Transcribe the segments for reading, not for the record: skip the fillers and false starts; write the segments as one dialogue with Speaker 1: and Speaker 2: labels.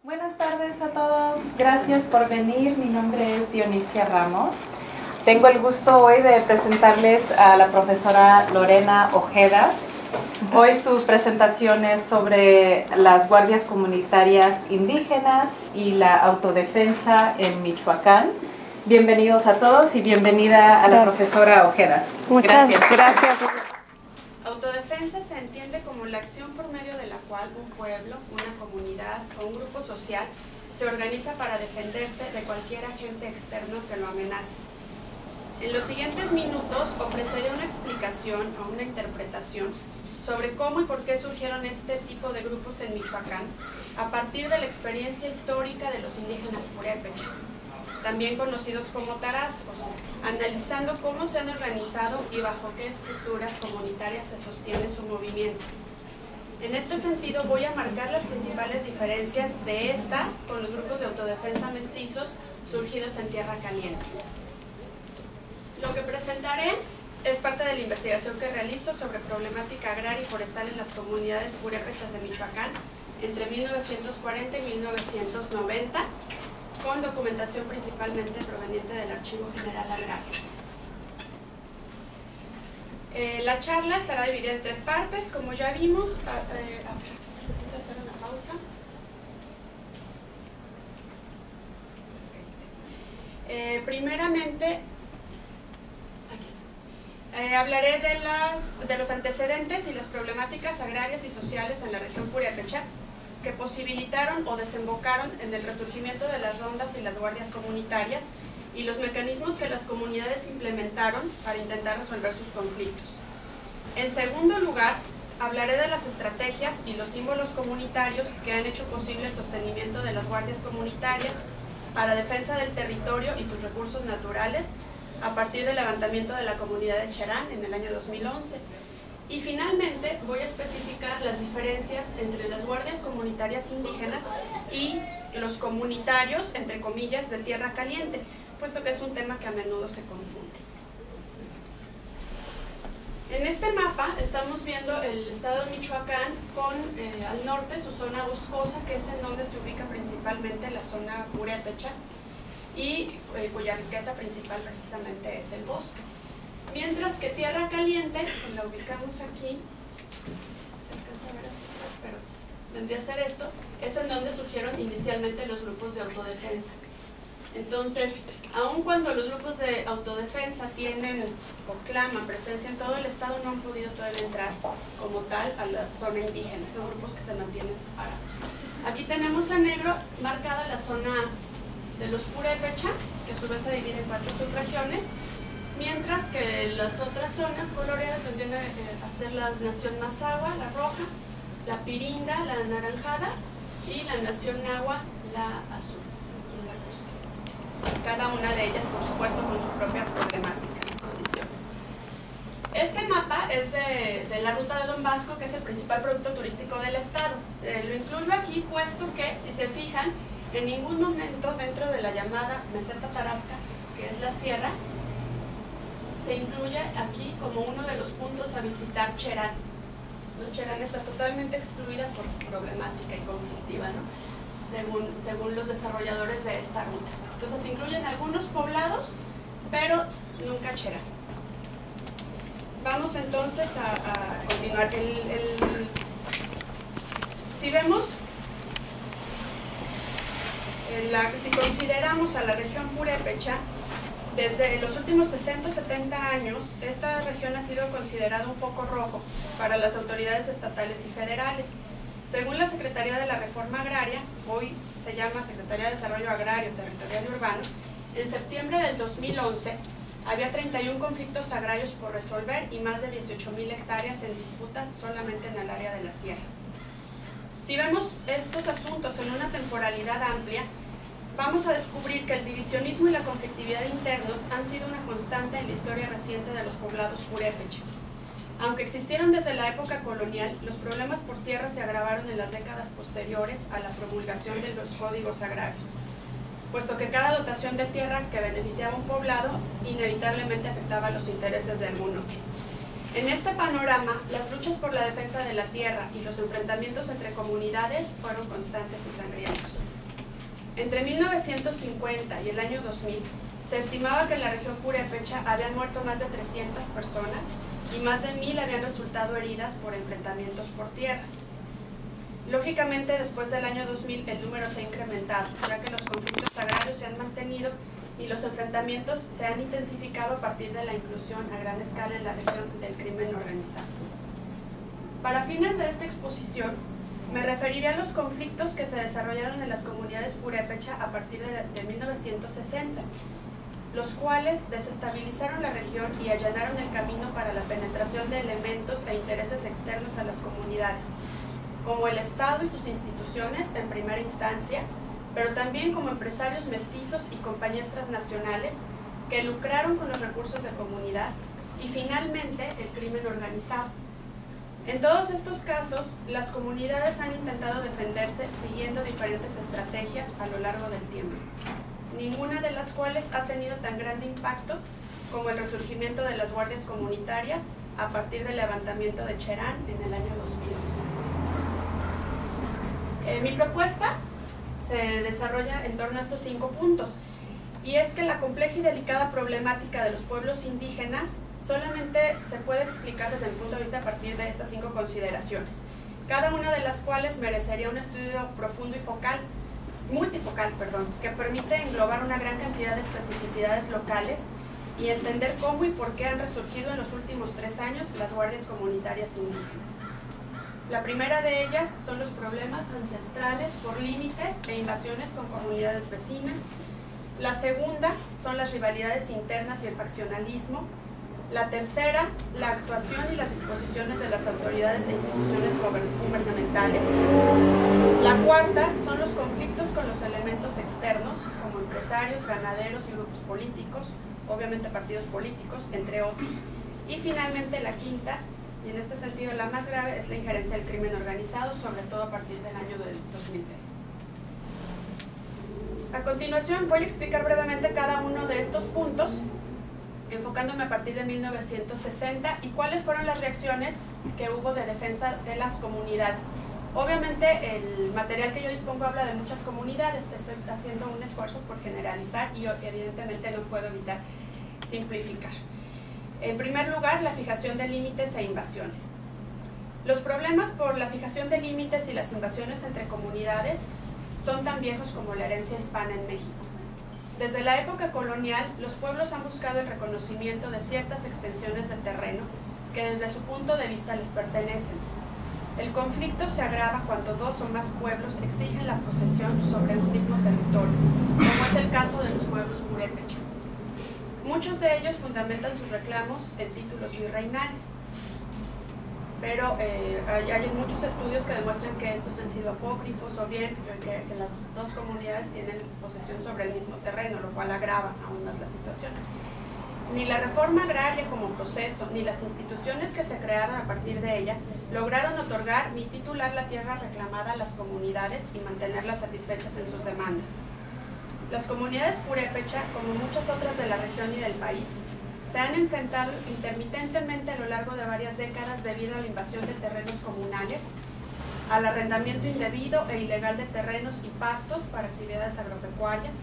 Speaker 1: Buenas tardes a todos, gracias por venir. Mi nombre es Dionisia Ramos. Tengo el gusto hoy de presentarles a la profesora Lorena Ojeda. Hoy su presentación es sobre las guardias comunitarias indígenas y la autodefensa en Michoacán. Bienvenidos a todos y bienvenida a la profesora Ojeda.
Speaker 2: Muchas gracias.
Speaker 3: Autodefensa se entiende como la acción por medio de la cual un pueblo, una comunidad o un grupo social se organiza para defenderse de cualquier agente externo que lo amenace. En los siguientes minutos ofreceré una explicación o una interpretación sobre cómo y por qué surgieron este tipo de grupos en Michoacán a partir de la experiencia histórica de los indígenas purépecha, también conocidos como tarascos, analizando cómo se han organizado y bajo qué estructuras comunitarias se sostiene su movimiento. En este sentido voy a marcar las principales diferencias de estas con los grupos de autodefensa mestizos surgidos en Tierra Caliente. Lo que presentaré es parte de la investigación que realizo sobre problemática agraria y forestal en las comunidades purépechas de Michoacán entre 1940 y 1990, con documentación principalmente proveniente del Archivo General Agrario. La charla estará dividida en tres partes, como ya vimos. Necesito hacer una pausa. Primeramente, hablaré de los antecedentes y las problemáticas agrarias y sociales en la región purépecha que posibilitaron o desembocaron en el resurgimiento de las rondas y las guardias comunitarias y los mecanismos que las comunidades implementaron para intentar resolver sus conflictos. En segundo lugar, hablaré de las estrategias y los símbolos comunitarios que han hecho posible el sostenimiento de las guardias comunitarias para defensa del territorio y sus recursos naturales a partir del levantamiento de la comunidad de Cherán en el año 2011. Y finalmente voy a especificar las diferencias entre las guardias comunitarias indígenas y los comunitarios, entre comillas, de Tierra Caliente, puesto que es un tema que a menudo se confunde. En este mapa estamos viendo el estado de Michoacán con al norte su zona boscosa, que es en donde se ubica principalmente la zona purépecha y cuya riqueza principal precisamente es el bosque. Mientras que Tierra Caliente, la ubicamos aquí, se alcanza a ver hasta atrás, pero vendría a ser esto, es en donde surgieron inicialmente los grupos de autodefensa. Entonces, aun cuando los grupos de autodefensa tienen o claman presencia en todo el estado, no han podido todavía entrar como tal a la zona indígena, son grupos que se mantienen separados. Aquí tenemos en negro marcada la zona de los purépecha, que a su vez se divide en 4 subregiones, mientras que las otras zonas coloreadas vendrían a ser la nación Mazahua, la roja, la Piringa, la anaranjada, y la nación Nahua, la azul, aquí en la costa. Cada una de ellas, por supuesto, con su propia problemática y condiciones. Este mapa es de la ruta de Don Vasco, que es el principal producto turístico del estado. Lo incluyo aquí puesto que, si se fijan, en ningún momento dentro de la llamada meseta tarasca, que es la sierra, se incluye aquí como uno de los puntos a visitar Cherán. ¿No? Cherán está totalmente excluida por problemática y conflictiva, ¿no? según los desarrolladores de esta ruta. Entonces se incluyen algunos poblados, pero nunca Cherán. Vamos entonces a continuar. Si vemos, si consideramos a la región purépecha, desde los últimos 60 o 70 años, esta región ha sido considerada un foco rojo para las autoridades estatales y federales. Según la Secretaría de la Reforma Agraria, hoy se llama Secretaría de Desarrollo Agrario, Territorial y Urbano, en septiembre del 2011 había 31 conflictos agrarios por resolver y más de 18,000 hectáreas en disputa solamente en el área de la sierra. Si vemos estos asuntos en una temporalidad amplia, vamos a descubrir que el divisionismo y la conflictividad internos han sido una constante en la historia reciente de los poblados purépecha. Aunque existieron desde la época colonial, los problemas por tierra se agravaron en las décadas posteriores a la promulgación de los códigos agrarios, puesto que cada dotación de tierra que beneficiaba a un poblado inevitablemente afectaba los intereses de algún otro. En este panorama, las luchas por la defensa de la tierra y los enfrentamientos entre comunidades fueron constantes y sangrientos. Entre 1950 y el año 2000, se estimaba que en la región purépecha habían muerto más de 300 personas y más de 1000 habían resultado heridas por enfrentamientos por tierras. Lógicamente, después del año 2000, el número se ha incrementado, ya que los conflictos agrarios se han mantenido y los enfrentamientos se han intensificado a partir de la inclusión a gran escala en la región del crimen organizado. Para fines de esta exposición, me referiré a los conflictos que se desarrollaron en las comunidades purépecha a partir de 1960, los cuales desestabilizaron la región y allanaron el camino para la penetración de elementos e intereses externos a las comunidades, como el Estado y sus instituciones en primera instancia, pero también como empresarios mestizos y compañías transnacionales que lucraron con los recursos de comunidad, y finalmente el crimen organizado. En todos estos casos, las comunidades han intentado defenderse siguiendo diferentes estrategias a lo largo del tiempo, ninguna de las cuales ha tenido tan grande impacto como el resurgimiento de las guardias comunitarias a partir del levantamiento de Cherán en el año 2011. Mi propuesta se desarrolla en torno a estos 5 puntos, y es que la compleja y delicada problemática de los pueblos indígenas solamente se puede explicar desde mi punto de vista a partir de estas 5 consideraciones, cada una de las cuales merecería un estudio profundo y multifocal, que permite englobar una gran cantidad de especificidades locales y entender cómo y por qué han resurgido en los últimos 3 años las guardias comunitarias indígenas. La primera de ellas son los problemas ancestrales por límites e invasiones con comunidades vecinas. La segunda son las rivalidades internas y el faccionalismo. La tercera, la actuación y las disposiciones de las autoridades e instituciones gubernamentales. La cuarta son los conflictos con los elementos externos, como empresarios, ganaderos y grupos políticos, obviamente partidos políticos, entre otros. Y finalmente la quinta, y en este sentido la más grave, es la injerencia del crimen organizado, sobre todo a partir del año 2003. A continuación voy a explicar brevemente cada uno de estos puntos, enfocándome a partir de 1960 y cuáles fueron las reacciones que hubo de defensa de las comunidades. Obviamente el material que yo dispongo habla de muchas comunidades, estoy haciendo un esfuerzo por generalizar y evidentemente no puedo evitar simplificar. En primer lugar, la fijación de límites e invasiones. Los problemas por la fijación de límites y las invasiones entre comunidades son tan viejos como la herencia hispana en México. Desde la época colonial, los pueblos han buscado el reconocimiento de ciertas extensiones de terreno que desde su punto de vista les pertenecen. El conflicto se agrava cuando 2 o más pueblos exigen la posesión sobre un mismo territorio, como es el caso de los pueblos purépecha. Muchos de ellos fundamentan sus reclamos en títulos virreinales, pero hay muchos estudios que demuestran que estos han sido apócrifos o bien que las 2 comunidades tienen posesión sobre el mismo terreno, lo cual agrava aún más la situación. Ni la reforma agraria como proceso, ni las instituciones que se crearon a partir de ella lograron otorgar ni titular la tierra reclamada a las comunidades y mantenerlas satisfechas en sus demandas. Las comunidades purépecha, como muchas otras de la región y del país, se han enfrentado intermitentemente a lo largo de varias décadas debido a la invasión de terrenos comunales, al arrendamiento indebido e ilegal de terrenos y pastos para actividades agropecuarias,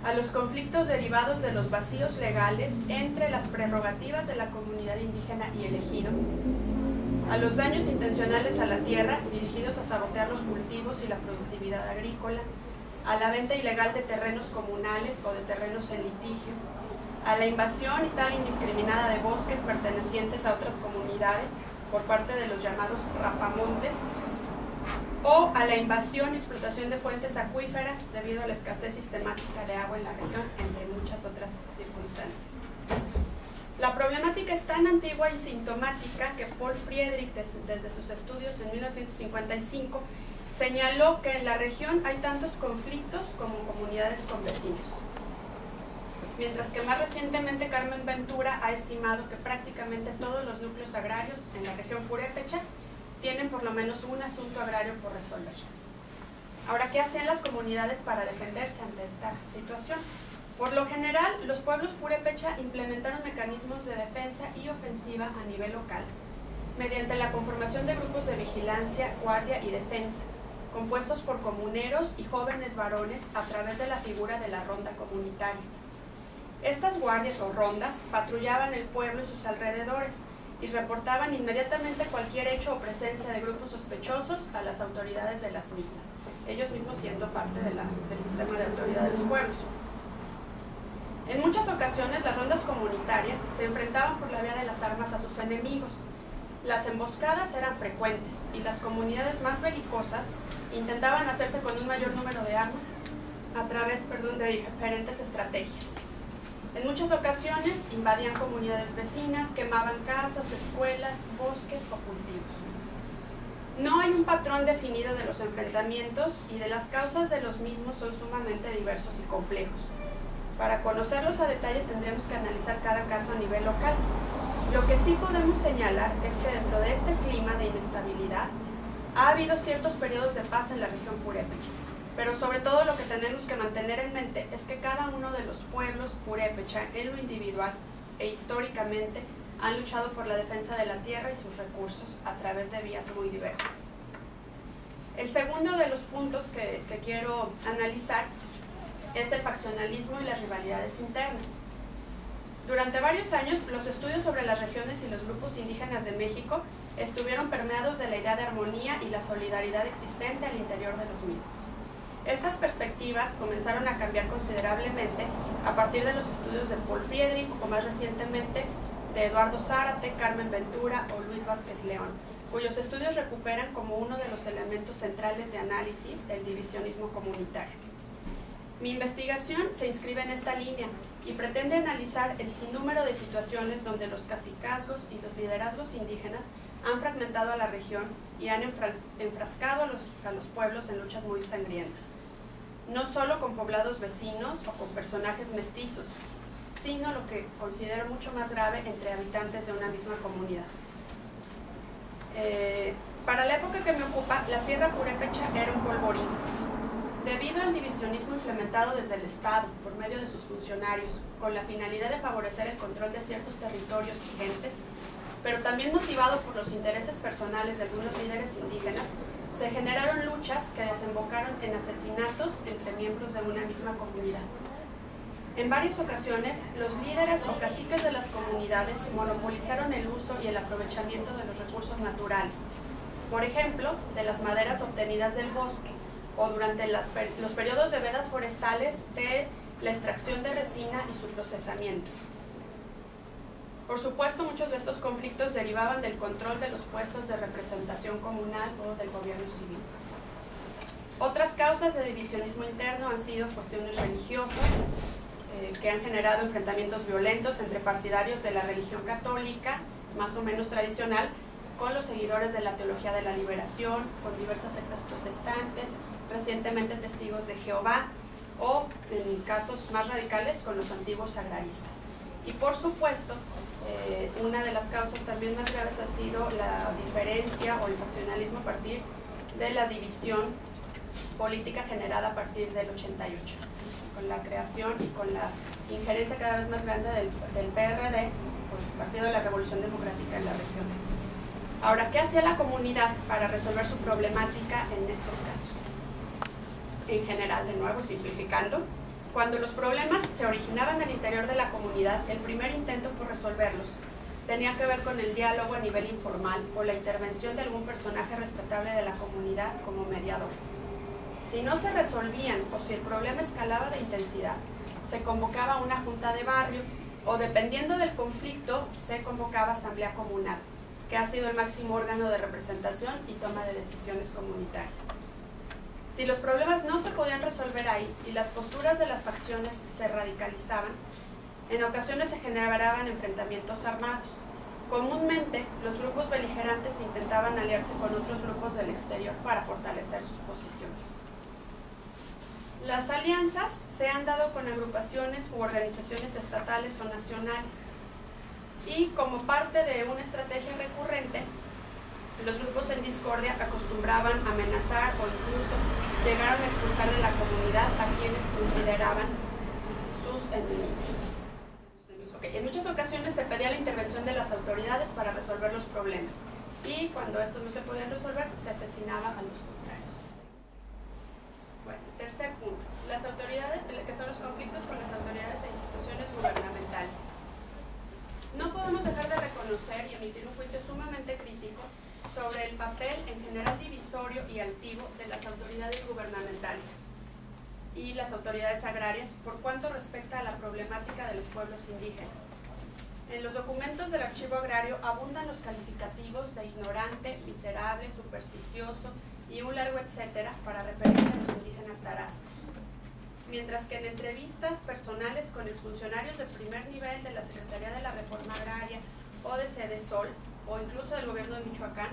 Speaker 3: a los conflictos derivados de los vacíos legales entre las prerrogativas de la comunidad indígena y el ejido, a los daños intencionales a la tierra dirigidos a sabotear los cultivos y la productividad agrícola, a la venta ilegal de terrenos comunales o de terrenos en litigio, a la invasión y tal indiscriminada de bosques pertenecientes a otras comunidades por parte de los llamados rapamontes, o a la invasión y explotación de fuentes acuíferas debido a la escasez sistemática de agua en la región, entre muchas otras circunstancias. La problemática es tan antigua y sintomática que Paul Friedrich, desde sus estudios en 1955, señaló que en la región hay tantos conflictos como comunidades con vecinos. Mientras que más recientemente Carmen Ventura ha estimado que prácticamente todos los núcleos agrarios en la región purépecha tienen por lo menos un asunto agrario por resolver. Ahora, ¿qué hacen las comunidades para defenderse ante esta situación? Por lo general, los pueblos purépecha implementaron mecanismos de defensa y ofensiva a nivel local, mediante la conformación de grupos de vigilancia, guardia y defensa, compuestos por comuneros y jóvenes varones a través de la figura de la ronda comunitaria. Estas guardias o rondas patrullaban el pueblo y sus alrededores y reportaban inmediatamente cualquier hecho o presencia de grupos sospechosos a las autoridades de las mismas, ellos mismos siendo parte del sistema de autoridad de los pueblos. En muchas ocasiones las rondas comunitarias se enfrentaban por la vía de las armas a sus enemigos. Las emboscadas eran frecuentes y las comunidades más belicosas intentaban hacerse con un mayor número de armas a través de diferentes estrategias. En muchas ocasiones invadían comunidades vecinas, quemaban casas, escuelas, bosques o cultivos. No hay un patrón definido de los enfrentamientos y de las causas de los mismos son sumamente diversos y complejos. Para conocerlos a detalle tendremos que analizar cada caso a nivel local. Lo que sí podemos señalar es que dentro de este clima de inestabilidad ha habido ciertos periodos de paz en la región purépecha. Pero sobre todo lo que tenemos que mantener en mente es que cada uno de los pueblos purépecha en lo individual e históricamente han luchado por la defensa de la tierra y sus recursos a través de vías muy diversas. El segundo de los puntos que quiero analizar es el faccionalismo y las rivalidades internas. Durante varios años, los estudios sobre las regiones y los grupos indígenas de México estuvieron permeados de la idea de armonía y la solidaridad existente al interior de los mismos. Estas perspectivas comenzaron a cambiar considerablemente a partir de los estudios de Paul Friedrich o más recientemente de Eduardo Zárate, Carmen Ventura o Luis Vázquez León, cuyos estudios recuperan como uno de los elementos centrales de análisis el divisionismo comunitario. Mi investigación se inscribe en esta línea y pretende analizar el sinnúmero de situaciones donde los cacicazgos y los liderazgos indígenas han fragmentado a la región y han enfrascado a los pueblos en luchas muy sangrientas, no solo con poblados vecinos o con personajes mestizos, sino lo que considero mucho más grave entre habitantes de una misma comunidad. Para la época que me ocupa, la Sierra Purépecha era un polvorín. Debido al divisionismo implementado desde el Estado por medio de sus funcionarios, con la finalidad de favorecer el control de ciertos territorios y gentes, pero también motivado por los intereses personales de algunos líderes indígenas, se generaron luchas que desembocaron en asesinatos entre miembros de una misma comunidad. En varias ocasiones, los líderes o caciques de las comunidades monopolizaron el uso y el aprovechamiento de los recursos naturales, por ejemplo, de las maderas obtenidas del bosque, o durante los periodos de vedas forestales de la extracción de resina y su procesamiento. Por supuesto, muchos de estos conflictos derivaban del control de los puestos de representación comunal o del gobierno civil. Otras causas de divisionismo interno han sido cuestiones religiosas, que han generado enfrentamientos violentos entre partidarios de la religión católica, más o menos tradicional, con los seguidores de la teología de la liberación, con diversas sectas protestantes, recientemente testigos de Jehová, o en casos más radicales con los antiguos agraristas. Y por supuesto, una de las causas también más graves ha sido la diferencia o el faccionalismo a partir de la división política generada a partir del 88, con la creación y con la injerencia cada vez más grande del PRD, por el Partido de la Revolución Democrática en la región. Ahora, ¿qué hacía la comunidad para resolver su problemática en estos casos? En general, de nuevo, simplificando, cuando los problemas se originaban al interior de la comunidad, el primer intento por resolverlos tenía que ver con el diálogo a nivel informal o la intervención de algún personaje respetable de la comunidad como mediador. Si no se resolvían o si el problema escalaba de intensidad, se convocaba una junta de barrio o, dependiendo del conflicto, se convocaba asamblea comunal, que ha sido el máximo órgano de representación y toma de decisiones comunitarias. Si los problemas no se podían resolver ahí y las posturas de las facciones se radicalizaban, en ocasiones se generaban enfrentamientos armados. Comúnmente, los grupos beligerantes intentaban aliarse con otros grupos del exterior para fortalecer sus posiciones. Las alianzas se han dado con agrupaciones u organizaciones estatales o nacionales. Y como parte de una estrategia recurrente, los grupos en discordia acostumbraban a amenazar o incluso llegaron a expulsar de la comunidad a quienes consideraban sus enemigos. En muchas ocasiones se pedía la intervención de las autoridades para resolver los problemas y cuando estos no se podían resolver, se asesinaba a los contrarios. Bueno, tercer punto, las autoridades, que son los conflictos con las autoridades e instituciones gubernamentales. No podemos dejar de reconocer y emitir un juicio sumamente crítico sobre el papel en general divisorio y altivo de las autoridades gubernamentales y las autoridades agrarias por cuanto respecta a la problemática de los pueblos indígenas. En los documentos del archivo agrario abundan los calificativos de ignorante, miserable, supersticioso y un largo etcétera para referirse a los indígenas tarascos. Mientras que en entrevistas personales con exfuncionarios de primer nivel de la Secretaría de la Reforma Agraria o de Sedesol o incluso del gobierno de Michoacán,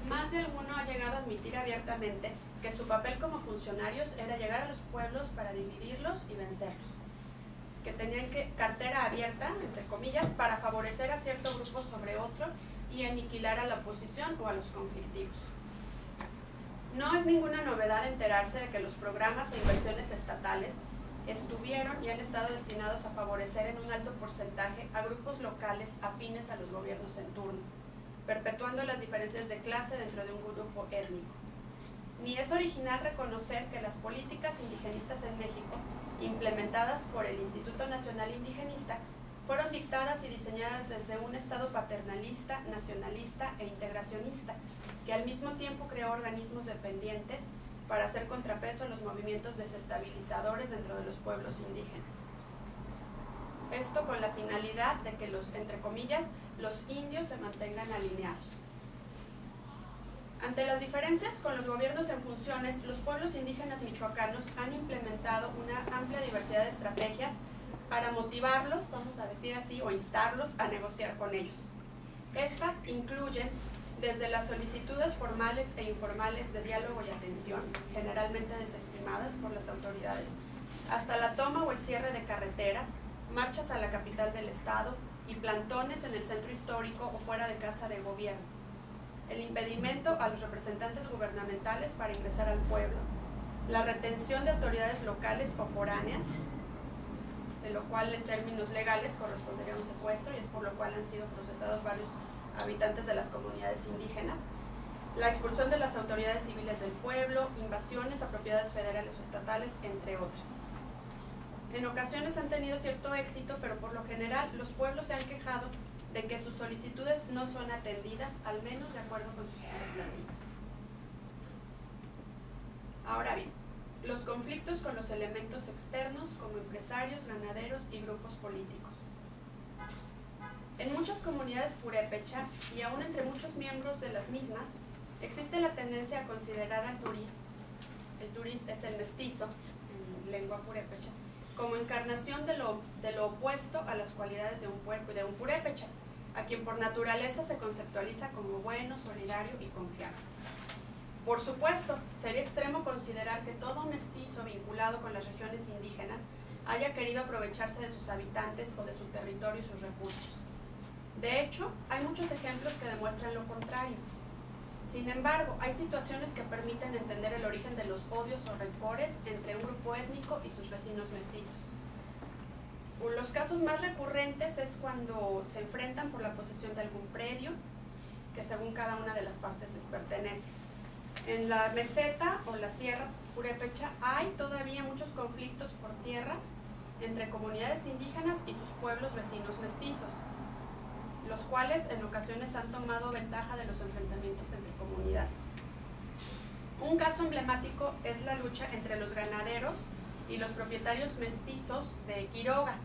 Speaker 3: más de alguno ha llegado a admitir abiertamente que su papel como funcionarios era llegar a los pueblos para dividirlos y vencerlos, que tenían cartera abierta, entre comillas, para favorecer a cierto grupo sobre otro y aniquilar a la oposición o a los conflictivos. No es ninguna novedad enterarse de que los programas e inversiones estatales estuvieron y han estado destinados a favorecer en un alto porcentaje a grupos locales afines a los gobiernos en turno, perpetuando las diferencias de clase dentro de un grupo étnico. Ni es original reconocer que las políticas indigenistas en México, implementadas por el Instituto Nacional Indigenista, fueron dictadas y diseñadas desde un Estado paternalista, nacionalista e integracionista, que al mismo tiempo creó organismos dependientes para hacer contrapeso a los movimientos desestabilizadores dentro de los pueblos indígenas. Esto con la finalidad de que los, entre comillas, los indios se mantengan alineados. Ante las diferencias con los gobiernos en funciones, los pueblos indígenas michoacanos han implementado una amplia diversidad de estrategias para motivarlos, vamos a decir así, o instarlos a negociar con ellos. Estas incluyen desde las solicitudes formales e informales de diálogo y atención, generalmente desestimadas por las autoridades, hasta la toma o el cierre de carreteras, marchas a la capital del estado y plantones en el centro histórico o fuera de casa de gobierno, el impedimento a los representantes gubernamentales para ingresar al pueblo, la retención de autoridades locales o foráneas, de lo cual en términos legales correspondería a un secuestro y es por lo cual han sido procesados varios habitantes de las comunidades indígenas, la expulsión de las autoridades civiles del pueblo, invasiones a propiedades federales o estatales, entre otras. En ocasiones han tenido cierto éxito, pero por lo general los pueblos se han quejado de que sus solicitudes no son atendidas, al menos de acuerdo con sus expectativas. Ahora bien, los conflictos con los elementos externos como empresarios, ganaderos y grupos políticos. En muchas comunidades purépecha y aún entre muchos miembros de las mismas, existe la tendencia a considerar al turiz, el turiz es el mestizo en lengua purépecha, como encarnación de lo opuesto a las cualidades de un purépecha, a quien por naturaleza se conceptualiza como bueno, solidario y confiable. Por supuesto, sería extremo considerar que todo mestizo vinculado con las regiones indígenas haya querido aprovecharse de sus habitantes o de su territorio y sus recursos. De hecho, hay muchos ejemplos que demuestran lo contrario. Sin embargo, hay situaciones que permiten entender el origen de los odios o rencores entre un grupo étnico y sus vecinos mestizos. Los casos más recurrentes es cuando se enfrentan por la posesión de algún predio, que según cada una de las partes les pertenece. En la meseta o la sierra purépecha hay todavía muchos conflictos por tierras entre comunidades indígenas y sus pueblos vecinos mestizos, los cuales en ocasiones han tomado ventaja de los enfrentamientos entre comunidades. Un caso emblemático es la lucha entre los ganaderos y los propietarios mestizos de Quiroga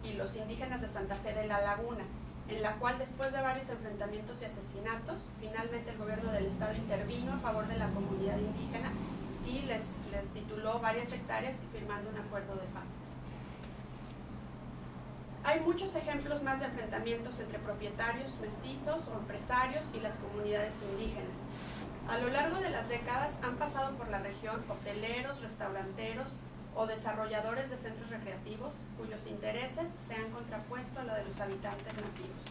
Speaker 3: y los indígenas de Santa Fe de la Laguna, en la cual después de varios enfrentamientos y asesinatos, finalmente el gobierno del estado intervino a favor de la comunidad indígena y les tituló varias hectáreas firmando un acuerdo de paz. Hay muchos ejemplos más de enfrentamientos entre propietarios mestizos o empresarios y las comunidades indígenas. A lo largo de las décadas han pasado por la región hoteleros, restauranteros o desarrolladores de centros recreativos cuyos intereses se han contrapuesto a los de los habitantes nativos.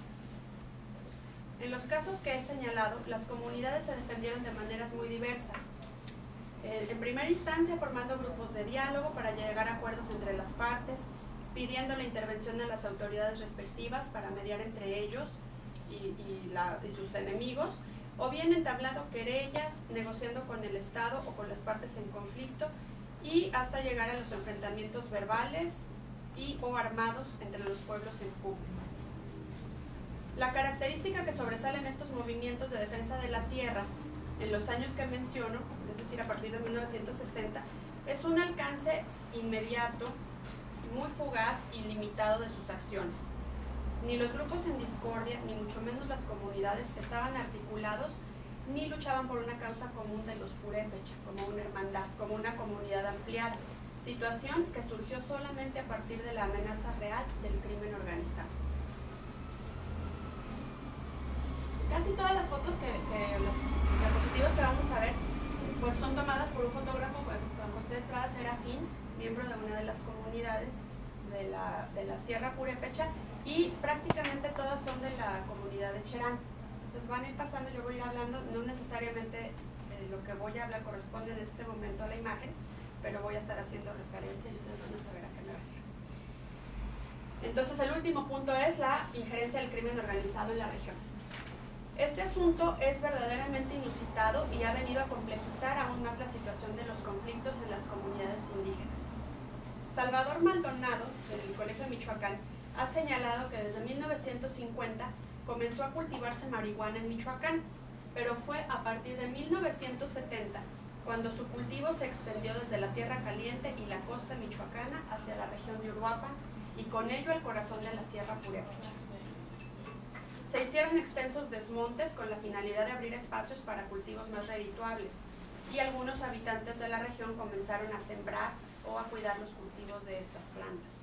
Speaker 3: En los casos que he señalado, las comunidades se defendieron de maneras muy diversas. En primera instancia, formando grupos de diálogo para llegar a acuerdos entre las partes, pidiendo la intervención de las autoridades respectivas para mediar entre ellos y sus enemigos, o bien entablando querellas, negociando con el Estado o con las partes en conflicto y hasta llegar a los enfrentamientos verbales y o armados entre los pueblos en público. La característica que sobresale en estos movimientos de defensa de la tierra en los años que menciono, es decir, a partir de 1960, es un alcance inmediato, muy fugaz y limitado de sus acciones. Ni los grupos en discordia, ni mucho menos las comunidades estaban articulados ni luchaban por una causa común de los purépecha, como una hermandad, como una comunidad ampliada, situación que surgió solamente a partir de la amenaza real del crimen organizado. Casi todas las fotos las diapositivas que vamos a ver son tomadas por un fotógrafo, Juan José Estrada Serafín, miembro de una de las comunidades de la Sierra Purépecha, y prácticamente todas son de la comunidad de Cherán. Entonces van a ir pasando, yo voy a ir hablando, no necesariamente lo que voy a hablar corresponde en este momento a la imagen, pero voy a estar haciendo referencia y ustedes van a saber a qué me refiero. Entonces el último punto es la injerencia del crimen organizado en la región. Este asunto es verdaderamente inusitado y ha venido a complejizar aún más la situación de los conflictos en las comunidades indígenas. Salvador Maldonado, del Colegio de Michoacán, ha señalado que desde 1950 comenzó a cultivarse marihuana en Michoacán, pero fue a partir de 1970 cuando su cultivo se extendió desde la Tierra Caliente y la costa michoacana hacia la región de Uruapan y con ello al corazón de la Sierra Purépecha. Se hicieron extensos desmontes con la finalidad de abrir espacios para cultivos más redituables y algunos habitantes de la región comenzaron a sembrar o a cuidar los cultivos de estas plantas.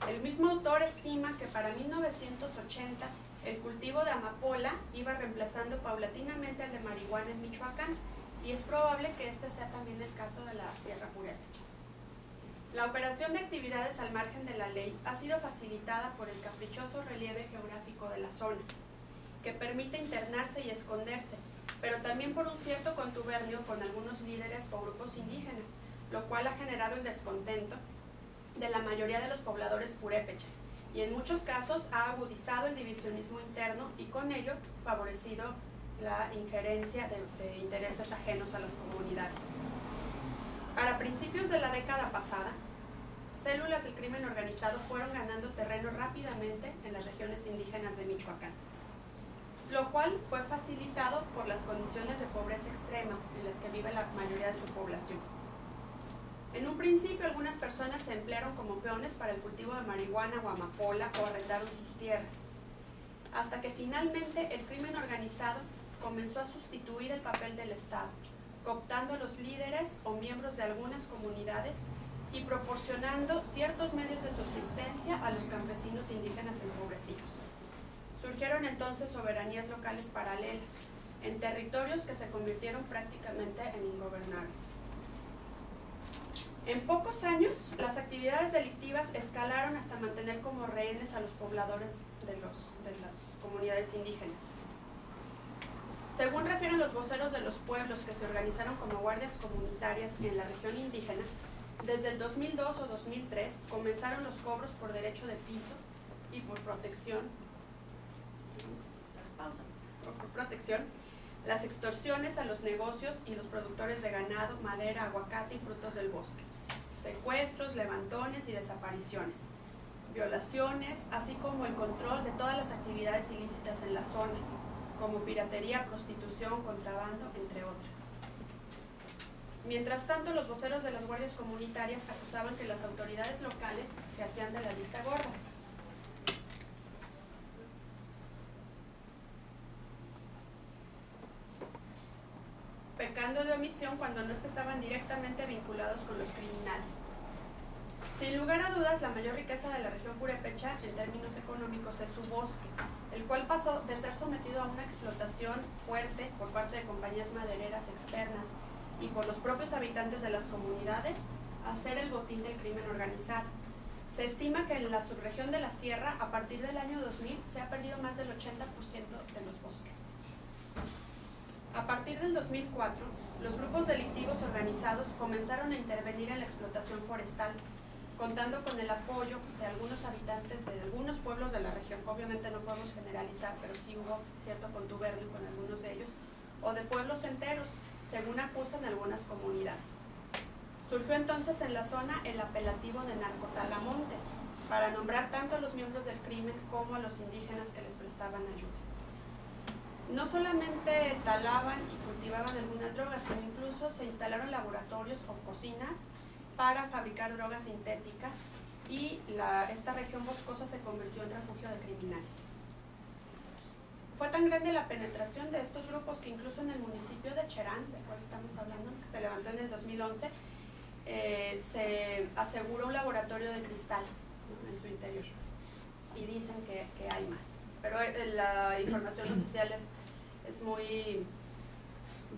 Speaker 3: El mismo autor estima que para 1980 el cultivo de amapola iba reemplazando paulatinamente al de marihuana en Michoacán y es probable que este sea también el caso de la Sierra Purépecha. La operación de actividades al margen de la ley ha sido facilitada por el caprichoso relieve geográfico de la zona, que permite internarse y esconderse, pero también por un cierto contubernio con algunos líderes o grupos indígenas, lo cual ha generado el descontento de la mayoría de los pobladores purépecha y en muchos casos ha agudizado el divisionismo interno y con ello favorecido la injerencia de intereses ajenos a las comunidades. Para principios de la década pasada, células del crimen organizado fueron ganando terreno rápidamente en las regiones indígenas de Michoacán, lo cual fue facilitado por las condiciones de pobreza extrema en las que vive la mayoría de su población. En un principio, algunas personas se emplearon como peones para el cultivo de marihuana o amapola o arrendaron sus tierras, hasta que finalmente el crimen organizado comenzó a sustituir el papel del Estado, cooptando a los líderes o miembros de algunas comunidades y proporcionando ciertos medios de subsistencia a los campesinos indígenas empobrecidos. Surgieron entonces soberanías locales paralelas, en territorios que se convirtieron prácticamente en ingobernables. En pocos años, las actividades delictivas escalaron hasta mantener como rehenes a los pobladores de las comunidades indígenas. Según refieren los voceros de los pueblos que se organizaron como guardias comunitarias en la región indígena, desde el 2002 o 2003 comenzaron los cobros por derecho de piso y por protección, las extorsiones a los negocios y los productores de ganado, madera, aguacate y frutos del bosque, secuestros, levantones y desapariciones, violaciones, así como el control de todas las actividades ilícitas en la zona, como piratería, prostitución, contrabando, entre otras. Mientras tanto, los voceros de las guardias comunitarias acusaban que las autoridades locales se hacían de la vista gorda. Pecando de omisión cuando no es que estaban directamente vinculados con los criminales. Sin lugar a dudas, la mayor riqueza de la región purépecha en términos económicos es su bosque, el cual pasó de ser sometido a una explotación fuerte por parte de compañías madereras externas y por los propios habitantes de las comunidades a ser el botín del crimen organizado. Se estima que en la subregión de la sierra, a partir del año 2000, se ha perdido más del 80% de los bosques. A partir del 2004, los grupos delictivos organizados comenzaron a intervenir en la explotación forestal, contando con el apoyo de algunos habitantes de algunos pueblos de la región. Obviamente no podemos generalizar, pero sí hubo cierto contubernio con algunos de ellos, o de pueblos enteros, según acusan algunas comunidades. Surgió entonces en la zona el apelativo de narcotalamontes, para nombrar tanto a los miembros del crimen como a los indígenas que les prestaban ayuda. No solamente talaban y cultivaban algunas drogas, sino incluso se instalaron laboratorios o cocinas para fabricar drogas sintéticas, y esta región boscosa se convirtió en refugio de criminales. Fue tan grande la penetración de estos grupos que incluso en el municipio de Cherán, del cual estamos hablando, que se levantó en el 2011, se aseguró un laboratorio de cristal, ¿no?, en su interior, y dicen que hay más, pero la información oficial es muy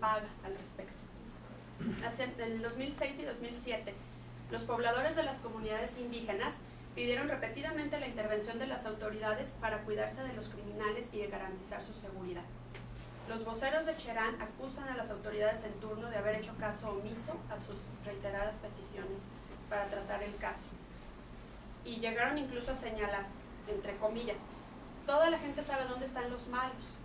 Speaker 3: vaga al respecto. En el 2006 y 2007, los pobladores de las comunidades indígenas pidieron repetidamente la intervención de las autoridades para cuidarse de los criminales y de garantizar su seguridad. Los voceros de Cherán acusan a las autoridades en turno de haber hecho caso omiso a sus reiteradas peticiones para tratar el caso. Y llegaron incluso a señalar, entre comillas, toda la gente sabe dónde están los malos,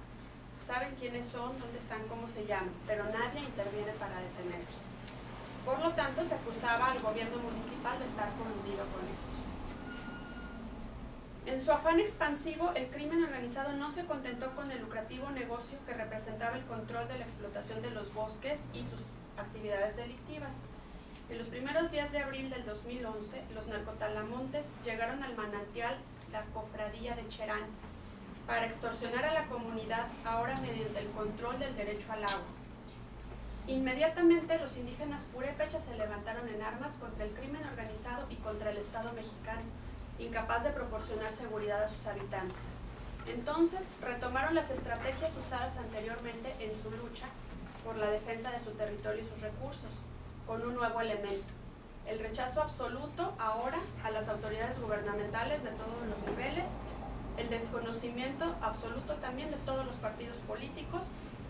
Speaker 3: saben quiénes son, dónde están, cómo se llaman, pero nadie interviene para detenerlos. Por lo tanto, se acusaba al gobierno municipal de estar coludido con estos. En su afán expansivo, el crimen organizado no se contentó con el lucrativo negocio que representaba el control de la explotación de los bosques y sus actividades delictivas. En los primeros días de abril del 2011, los narcotalamontes llegaron al manantial La Cofradía de Cherán para extorsionar a la comunidad, ahora mediante el control del derecho al agua. Inmediatamente los indígenas purépechas se levantaron en armas contra el crimen organizado y contra el Estado mexicano, incapaz de proporcionar seguridad a sus habitantes. Entonces retomaron las estrategias usadas anteriormente en su lucha por la defensa de su territorio y sus recursos, con un nuevo elemento: el rechazo absoluto ahora a las autoridades gubernamentales de todos los niveles, el desconocimiento absoluto también de todos los partidos políticos,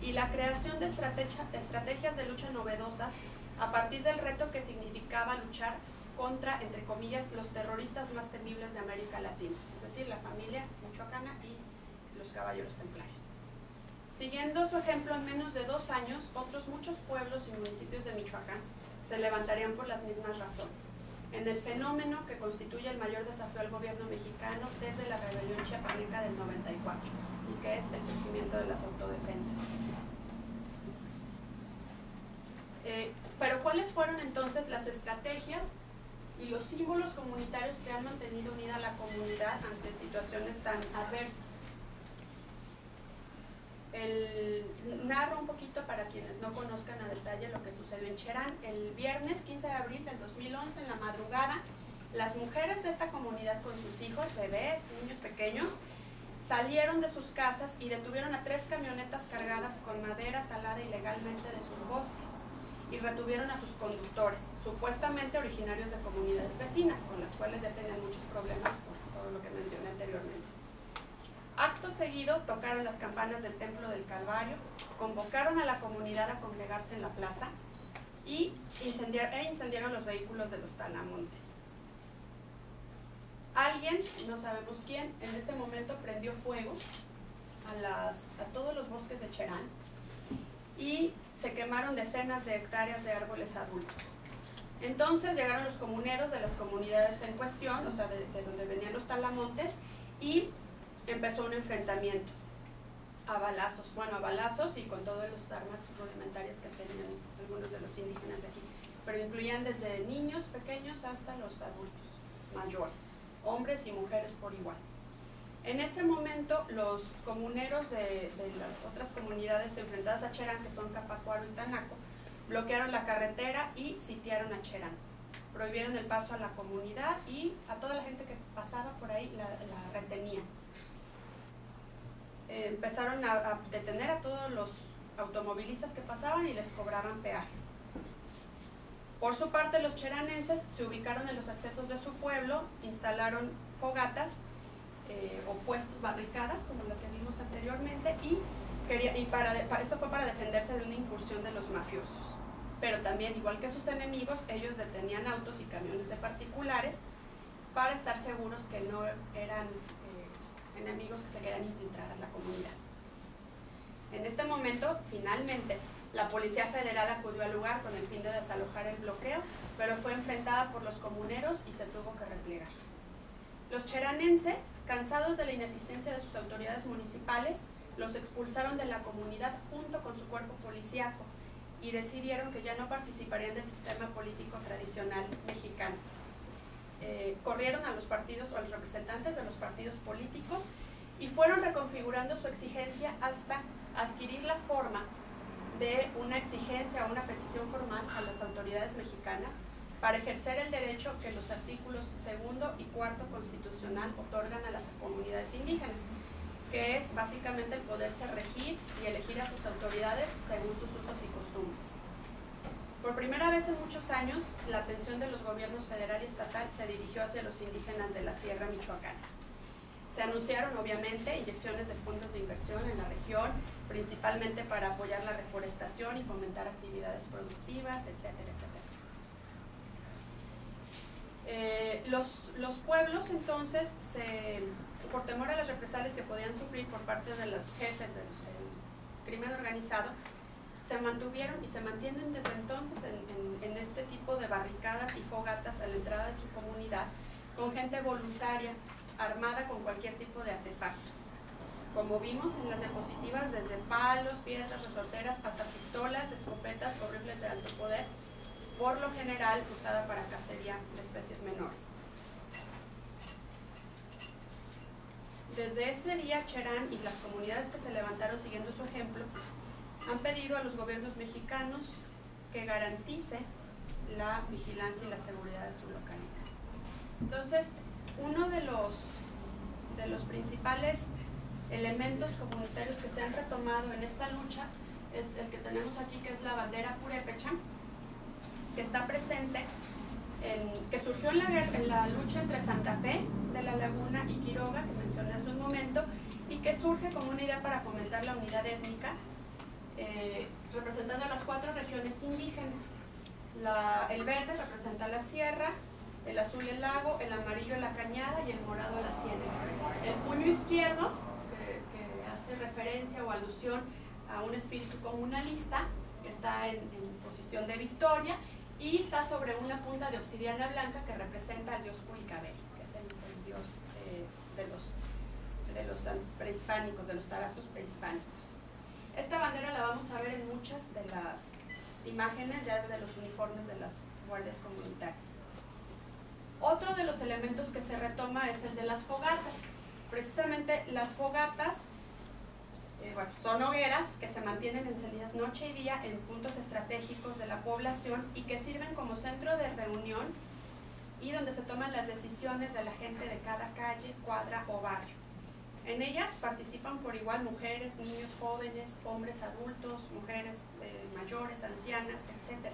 Speaker 3: y la creación de estrategias de lucha novedosas a partir del reto que significaba luchar contra, entre comillas, los terroristas más temibles de América Latina, es decir, la familia michoacana y los caballeros templarios. Siguiendo su ejemplo, en menos de 2 años, otros muchos pueblos y municipios de Michoacán se levantarían por las mismas razones, en el fenómeno que constituye el mayor desafío al gobierno mexicano desde la rebelión chiapaneca del 94, y que es el surgimiento de las autodefensas. Pero ¿cuáles fueron entonces las estrategias y los símbolos comunitarios que han mantenido unida a la comunidad ante situaciones tan adversas? Narro un poquito para quienes no conozcan a detalle lo que sucedió en Cherán. El viernes 15 de abril del 2011, en la madrugada, las mujeres de esta comunidad con sus hijos, bebés, niños pequeños, salieron de sus casas y detuvieron a 3 camionetas cargadas con madera talada ilegalmente de sus bosques, y retuvieron a sus conductores, supuestamente originarios de comunidades vecinas, con las cuales ya tenían muchos problemas por todo lo que mencioné anteriormente. Acto seguido, tocaron las campanas del Templo del Calvario, convocaron a la comunidad a congregarse en la plaza y incendiaron los vehículos de los talamontes. Alguien, no sabemos quién, en este momento prendió fuego a todos los bosques de Cherán y se quemaron decenas de hectáreas de árboles adultos. Entonces llegaron los comuneros de las comunidades en cuestión, o sea, de donde venían los talamontes, y empezó un enfrentamiento a balazos y con todas las armas rudimentarias que tenían algunos de los indígenas de aquí, pero incluían desde niños pequeños hasta los adultos mayores, hombres y mujeres por igual. En ese momento, los comuneros de las otras comunidades enfrentadas a Cherán, que son Capacuaro y Tanaco, bloquearon la carretera y sitiaron a Cherán. Prohibieron el paso a la comunidad y a toda la gente que pasaba por ahí la retenían. Empezaron a detener a todos los automovilistas que pasaban y les cobraban peaje. Por su parte, los cheranenses se ubicaron en los accesos de su pueblo, instalaron fogatas o puestos, barricadas, como lo que vimos anteriormente, esto fue para defenderse de una incursión de los mafiosos. Pero también, igual que sus enemigos, ellos detenían autos y camiones de particulares para estar seguros que no eran enemigos que se querían infiltrar a la comunidad. En este momento, finalmente, La Policía Federal acudió al lugar con el fin de desalojar el bloqueo, pero fue enfrentada por los comuneros y se tuvo que replegar. Los cheranenses, cansados de la ineficiencia de sus autoridades municipales, los expulsaron de la comunidad junto con su cuerpo policíaco y decidieron que ya no participarían del sistema político tradicional mexicano. Corrieron a los partidos o a los representantes de los partidos políticos y fueron reconfigurando su exigencia hasta adquirir la forma de una exigencia o una petición formal a las autoridades mexicanas para ejercer el derecho que los artículos 2 y 4 constitucional otorgan a las comunidades indígenas, que es básicamente el poderse regir y elegir a sus autoridades según sus usos y costumbres. Por primera vez en muchos años, la atención de los gobiernos federal y estatal se dirigió hacia los indígenas de la Sierra Michoacana. Se anunciaron, obviamente, inyecciones de fondos de inversión en la región, principalmente para apoyar la reforestación y fomentar actividades productivas, etcétera, etcétera. Los pueblos, entonces, por temor a las represalias que podían sufrir por parte de los jefes del crimen organizado, se mantuvieron y se mantienen desde entonces en este tipo de barricadas y fogatas a la entrada de su comunidad, con gente voluntaria, armada con cualquier tipo de artefacto. Como vimos en las diapositivas, desde palos, piedras, resorteras, hasta pistolas, escopetas o rifles de alto poder, por lo general usada para cacería de especies menores. Desde ese día, Cherán y las comunidades que se levantaron siguiendo su ejemplo han pedido a los gobiernos mexicanos que garantice la vigilancia y la seguridad de su localidad. Entonces, uno de los principales elementos comunitarios que se han retomado en esta lucha es el que tenemos aquí, que es la bandera purépecha, que está presente, que surgió en la lucha entre Santa Fe de la Laguna y Quiroga, que mencioné hace un momento, y que surge como una idea para fomentar la unidad étnica, representando a las 4 regiones indígenas. El verde representa la sierra, el azul el lago, el amarillo la cañada y el morado la ciénaga. El puño izquierdo, que hace referencia o alusión a un espíritu comunalista, que está en posición de victoria y está sobre una punta de obsidiana blanca que representa al dios Cuicabel, que es el dios de los prehispánicos, de los tarascos prehispánicos. Esta bandera la vamos a ver en muchas de las imágenes ya de los uniformes de las guardias comunitarias. Otro de los elementos que se retoma es el de las fogatas. Precisamente las fogatas son hogueras que se mantienen encendidas noche y día en puntos estratégicos de la población y que sirven como centro de reunión y donde se toman las decisiones de la gente de cada calle, cuadra o barrio. En ellas participan por igual mujeres, niños jóvenes, hombres adultos, mujeres mayores, ancianas, etc.,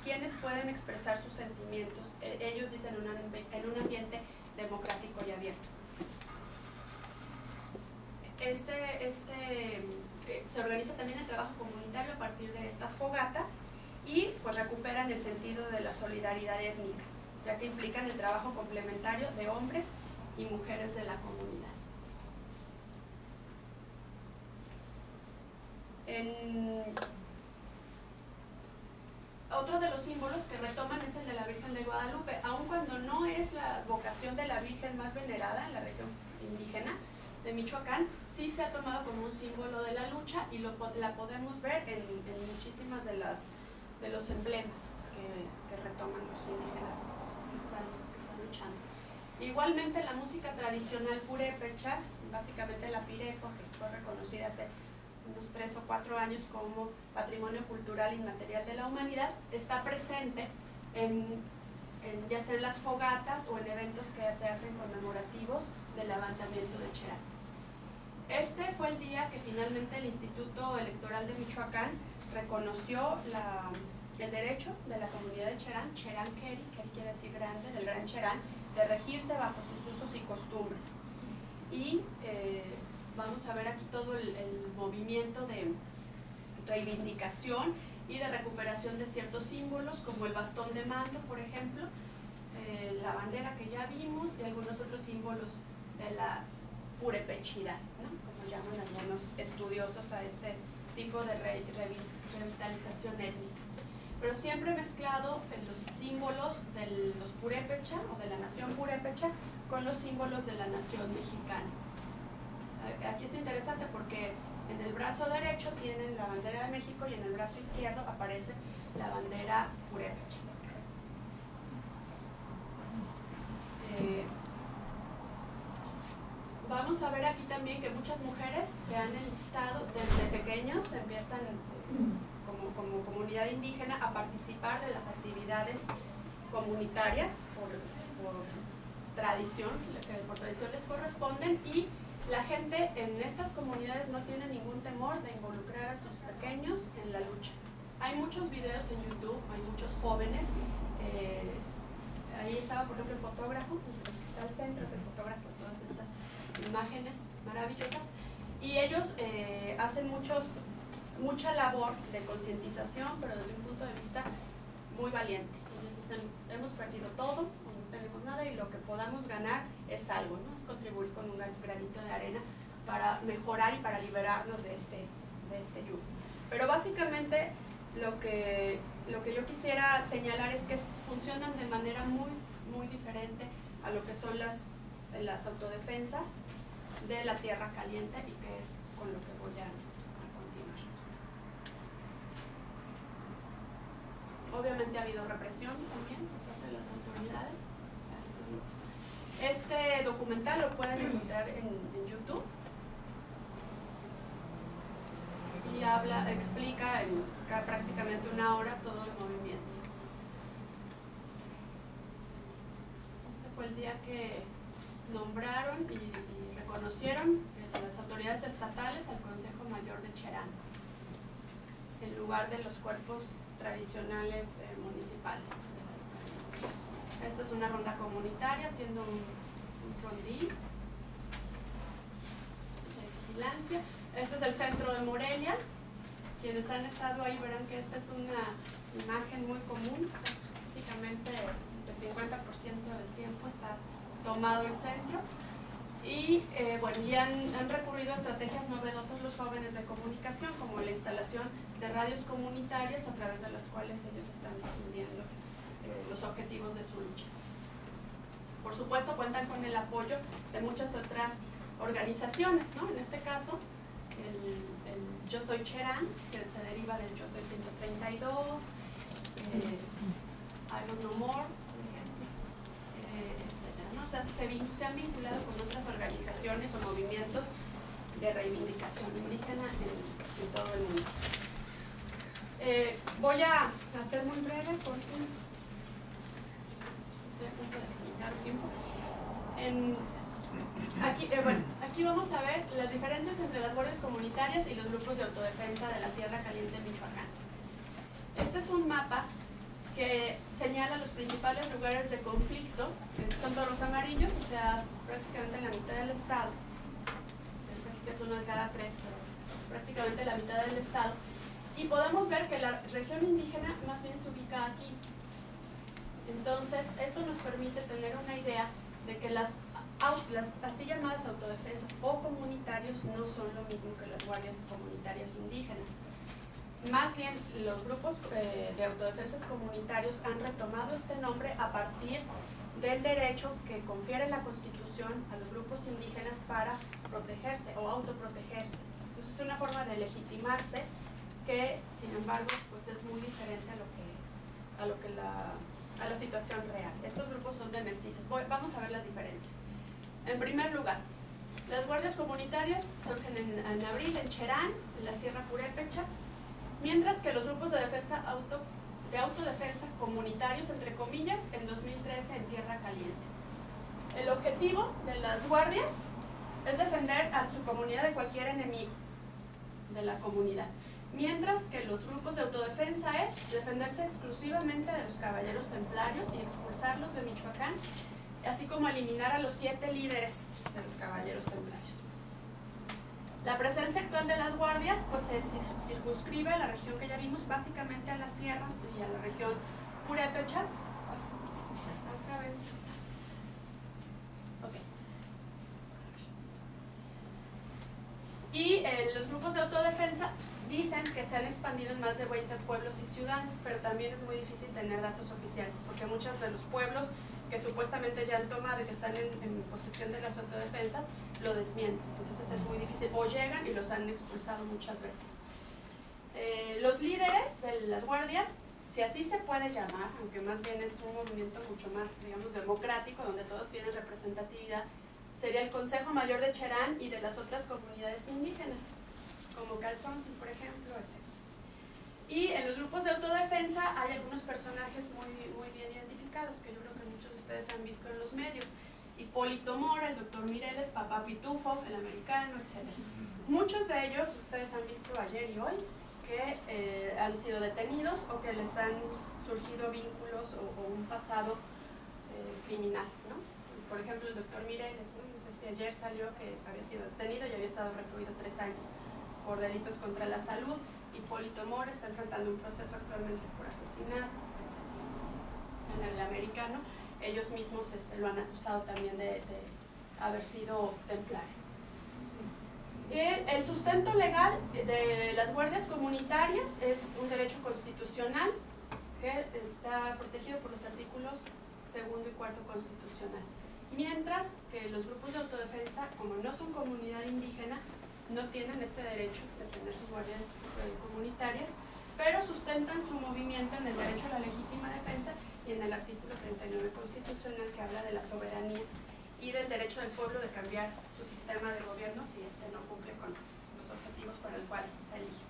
Speaker 3: quienes pueden expresar sus sentimientos, ellos dicen en un ambiente democrático y abierto. Se organiza también el trabajo comunitario a partir de estas fogatas y pues recuperan el sentido de la solidaridad étnica, ya que implican el trabajo complementario de hombres y mujeres de la comunidad. Otro de los símbolos que retoman es el de la Virgen de Guadalupe, aun cuando no es la vocación de la Virgen más venerada en la región indígena de Michoacán, sí se ha tomado como un símbolo de la lucha y la podemos ver en muchísimas de los emblemas que retoman los indígenas que están luchando. Igualmente la música tradicional purépecha, básicamente la pirepo, que fue reconocida hace unos 3 o 4 años como Patrimonio Cultural Inmaterial de la Humanidad, está presente ya sea en las fogatas o en eventos que se hacen conmemorativos del levantamiento de Cherán. Este fue el día que finalmente el Instituto Electoral de Michoacán reconoció el derecho de la comunidad de Cherán, Cherán Keri quiere decir grande, del Gran Cherán, de regirse bajo sus usos y costumbres. Y vamos a ver aquí todo el movimiento de reivindicación y de recuperación de ciertos símbolos, como el bastón de mando, por ejemplo, la bandera que ya vimos y algunos otros símbolos de la purépechidad, ¿no? Como llaman algunos estudiosos a este tipo de revitalización étnica, pero siempre mezclado en los símbolos de los purépecha o de la nación purépecha con los símbolos de la nación mexicana. Aquí está interesante porque en el brazo derecho tienen la bandera de México y en el brazo izquierdo aparece la bandera purépecha. Vamos a ver aquí también que muchas mujeres se han enlistado desde pequeños, empiezan como comunidad indígena a participar de las actividades comunitarias por tradición, que por tradición les corresponden, y la gente en estas comunidades no tiene ningún temor de involucrar a sus pequeños en la lucha. Hay muchos videos en YouTube, hay muchos jóvenes, ahí estaba por ejemplo el fotógrafo, el que está al centro es el fotógrafo de todas estas imágenes maravillosas, y ellos hacen mucha labor de concientización, pero desde un punto de vista muy valiente. Ellos dicen, hemos perdido todo, no tenemos nada y lo que podamos ganar es algo, ¿no? Es contribuir con un granito de arena para mejorar y para liberarnos de este yugo. Pero básicamente lo que yo quisiera señalar es que funcionan de manera muy diferente a lo que son las autodefensas de la Tierra Caliente, y que es con lo que voy a continuar. Obviamente ha habido represión también por parte de las autoridades a estos grupos. Este documental lo pueden encontrar en YouTube y explica en prácticamente una hora todo el movimiento. Este fue el día que nombraron y reconocieron las autoridades estatales al Consejo Mayor de Cherán, en lugar de los cuerpos tradicionales municipales. Esta es una ronda comunitaria haciendo un rondín de vigilancia. Este es el centro de Morelia. Quienes han estado ahí verán que esta es una imagen muy común. Prácticamente el 50% del tiempo está tomado el centro. Y han recurrido a estrategias novedosas los jóvenes de comunicación, como la instalación de radios comunitarias a través de las cuales ellos están difundiendo los objetivos de su lucha. Por supuesto cuentan con el apoyo de muchas otras organizaciones, ¿no? En este caso el Yo Soy Cherán, que se deriva del Yo Soy 132, I No More, por ejemplo, etcétera, ¿no? O sea, se han vinculado con otras organizaciones o movimientos de reivindicación indígena en todo el mundo. Voy a hacer muy breve porque estoy a punto de explicar el tiempo. Aquí vamos a ver las diferencias entre las guardias comunitarias y los grupos de autodefensa de la Tierra Caliente en Michoacán. Este es un mapa que señala los principales lugares de conflicto, son todos los amarillos, o sea, prácticamente en la mitad del estado. Piensa que es uno de cada tres, pero prácticamente la mitad del estado. Y podemos ver que la región indígena más bien se ubica aquí. Entonces, esto nos permite tener una idea de que las así llamadas autodefensas o comunitarios no son lo mismo que las guardias comunitarias indígenas. Más bien, los grupos de autodefensas comunitarios han retomado este nombre a partir del derecho que confiere la Constitución a los grupos indígenas para protegerse o autoprotegerse. Entonces es una forma de legitimarse que, sin embargo, pues es muy diferente a la situación real. Estos grupos son de mestizos. Vamos a ver las diferencias. En primer lugar, las guardias comunitarias surgen en abril en Cherán, en la Sierra Purépecha, mientras que los grupos de autodefensa comunitarios, entre comillas, en 2013 en Tierra Caliente. El objetivo de las guardias es defender a su comunidad de cualquier enemigo de la comunidad, mientras que los grupos de autodefensa es defenderse exclusivamente de los caballeros templarios y expulsarlos de Michoacán, así como eliminar a los 7 líderes de los caballeros templarios. La presencia actual de las guardias pues se circunscribe a la región que ya vimos, básicamente a la sierra y a la región purépecha. Otra vez estas. Okay. Y los grupos de autodefensa dicen que se han expandido en más de 20 pueblos y ciudades, pero también es muy difícil tener datos oficiales, porque muchos de los pueblos que supuestamente ya han tomado y que están en posesión de las autodefensas, lo desmienten. Entonces es muy difícil, o llegan y los han expulsado muchas veces. Los líderes de las guardias, si así se puede llamar, aunque más bien es un movimiento mucho más, digamos, democrático, donde todos tienen representatividad, sería el Consejo Mayor de Cherán y de las otras comunidades indígenas, como Calzoncin, por ejemplo, etc. Y en los grupos de autodefensa hay algunos personajes muy bien identificados, que yo creo que muchos de ustedes han visto en los medios. Hipólito Mora, el doctor Mireles, Papá Pitufo, el americano, etc. Muchos de ellos ustedes han visto ayer y hoy, que han sido detenidos o que les han surgido vínculos o un pasado criminal, ¿no? Por ejemplo, el doctor Mireles, ¿no? No sé si ayer salió que había sido detenido y había estado recluido 3 años por delitos contra la salud. Hipólito Mora está enfrentando un proceso actualmente por asesinato, etc. En el americano, ellos mismos lo han acusado también de haber sido templario. El sustento legal de las guardias comunitarias es un derecho constitucional que está protegido por los artículos 2 y 4 constitucional. Mientras que los grupos de autodefensa, como no son comunidad indígena, no tienen este derecho de tener sus guardias comunitarias, pero sustentan su movimiento en el derecho a la legítima defensa y en el artículo 39 constitucional, que habla de la soberanía y del derecho del pueblo de cambiar su sistema de gobierno si este no cumple con los objetivos para el cual se elige.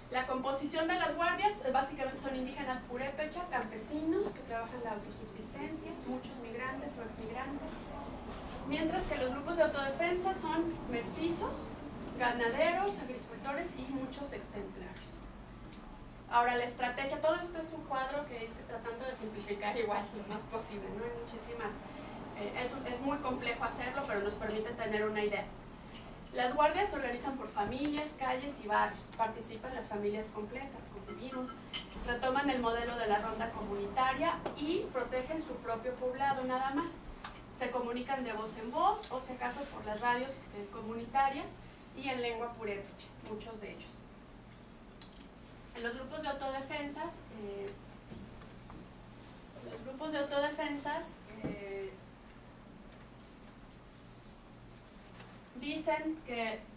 Speaker 3: La composición de las guardias básicamente son indígenas purépecha, campesinos que trabajan la autosubsistencia, muchos migrantes o exmigrantes, mientras que los grupos de autodefensa son mestizos, ganaderos, agricultores y muchos extemplarios. Ahora, la estrategia, todo esto es un cuadro que estoy tratando de simplificar igual lo más posible, ¿no? Hay muchísimas, es muy complejo hacerlo, pero nos permite tener una idea. Las guardias se organizan por familias, calles y barrios, participan las familias completas, como vimos, retoman el modelo de la ronda comunitaria y protegen su propio poblado nada más. Se comunican de voz en voz o si acaso por las radios comunitarias y en lengua purépecha, muchos de ellos. En los grupos de autodefensas,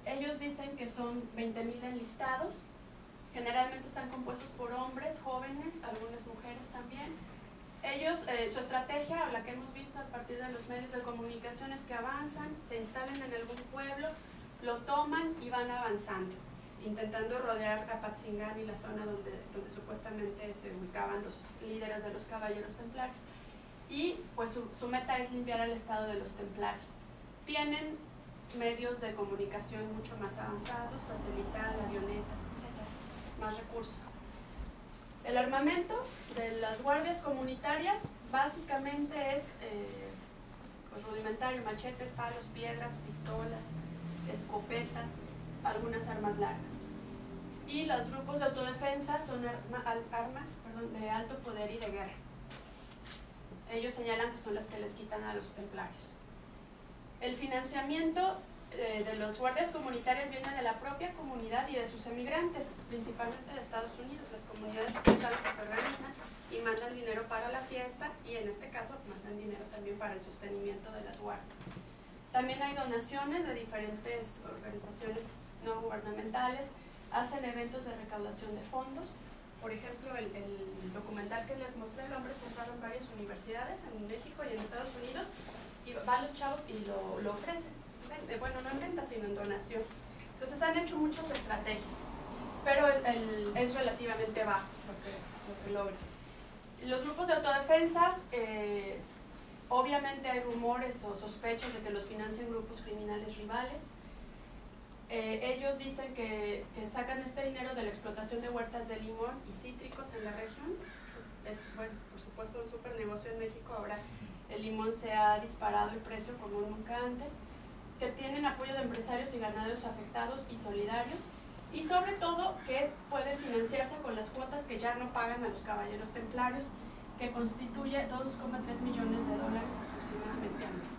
Speaker 3: ellos dicen que son 20.000 enlistados, generalmente están compuestos por hombres, jóvenes, algunas mujeres también. Ellos, su estrategia, la que hemos visto a partir de los medios de comunicación, es que avanzan, se instalan en algún pueblo, lo toman y van avanzando, intentando rodear a Patzingán y la zona donde supuestamente se ubicaban los líderes de los caballeros templarios. Y pues su meta es limpiar el estado de los templarios. Tienen medios de comunicación mucho más avanzados, satelital, avionetas, etc., más recursos. El armamento de las guardias comunitarias básicamente es pues rudimentario: machetes, palos, piedras, pistolas, escopetas, algunas armas largas. Y los grupos de autodefensa son armas de alto poder y de guerra. Ellos señalan que son las que les quitan a los templarios. El financiamiento de los guardias comunitarias viene de la propia comunidad y de sus emigrantes, principalmente de Estados Unidos. Las comunidades saben que se organizan y mandan dinero para la fiesta, y en este caso mandan dinero también para el sostenimiento de las guardias. También hay donaciones de diferentes organizaciones no gubernamentales, hacen eventos de recaudación de fondos. Por ejemplo, el documental que les mostré, El hombre centrado en varias universidades en México y en Estados Unidos, y van los chavos y lo ofrecen. Bueno, no en venta, sino en donación. Entonces han hecho muchas estrategias, pero es relativamente bajo lo que logra. Los grupos de autodefensas, obviamente hay rumores o sospechas de que los financian grupos criminales rivales. Ellos dicen que sacan este dinero de la explotación de huertas de limón y cítricos en la región. Es, bueno, por supuesto, un súper negocio en México. Ahora el limón se ha disparado el precio como nunca antes. Que tienen apoyo de empresarios y ganaderos afectados y solidarios, y sobre todo que pueden financiarse con las cuotas que ya no pagan a los caballeros templarios, que constituye 2,3 millones de dólares aproximadamente al mes.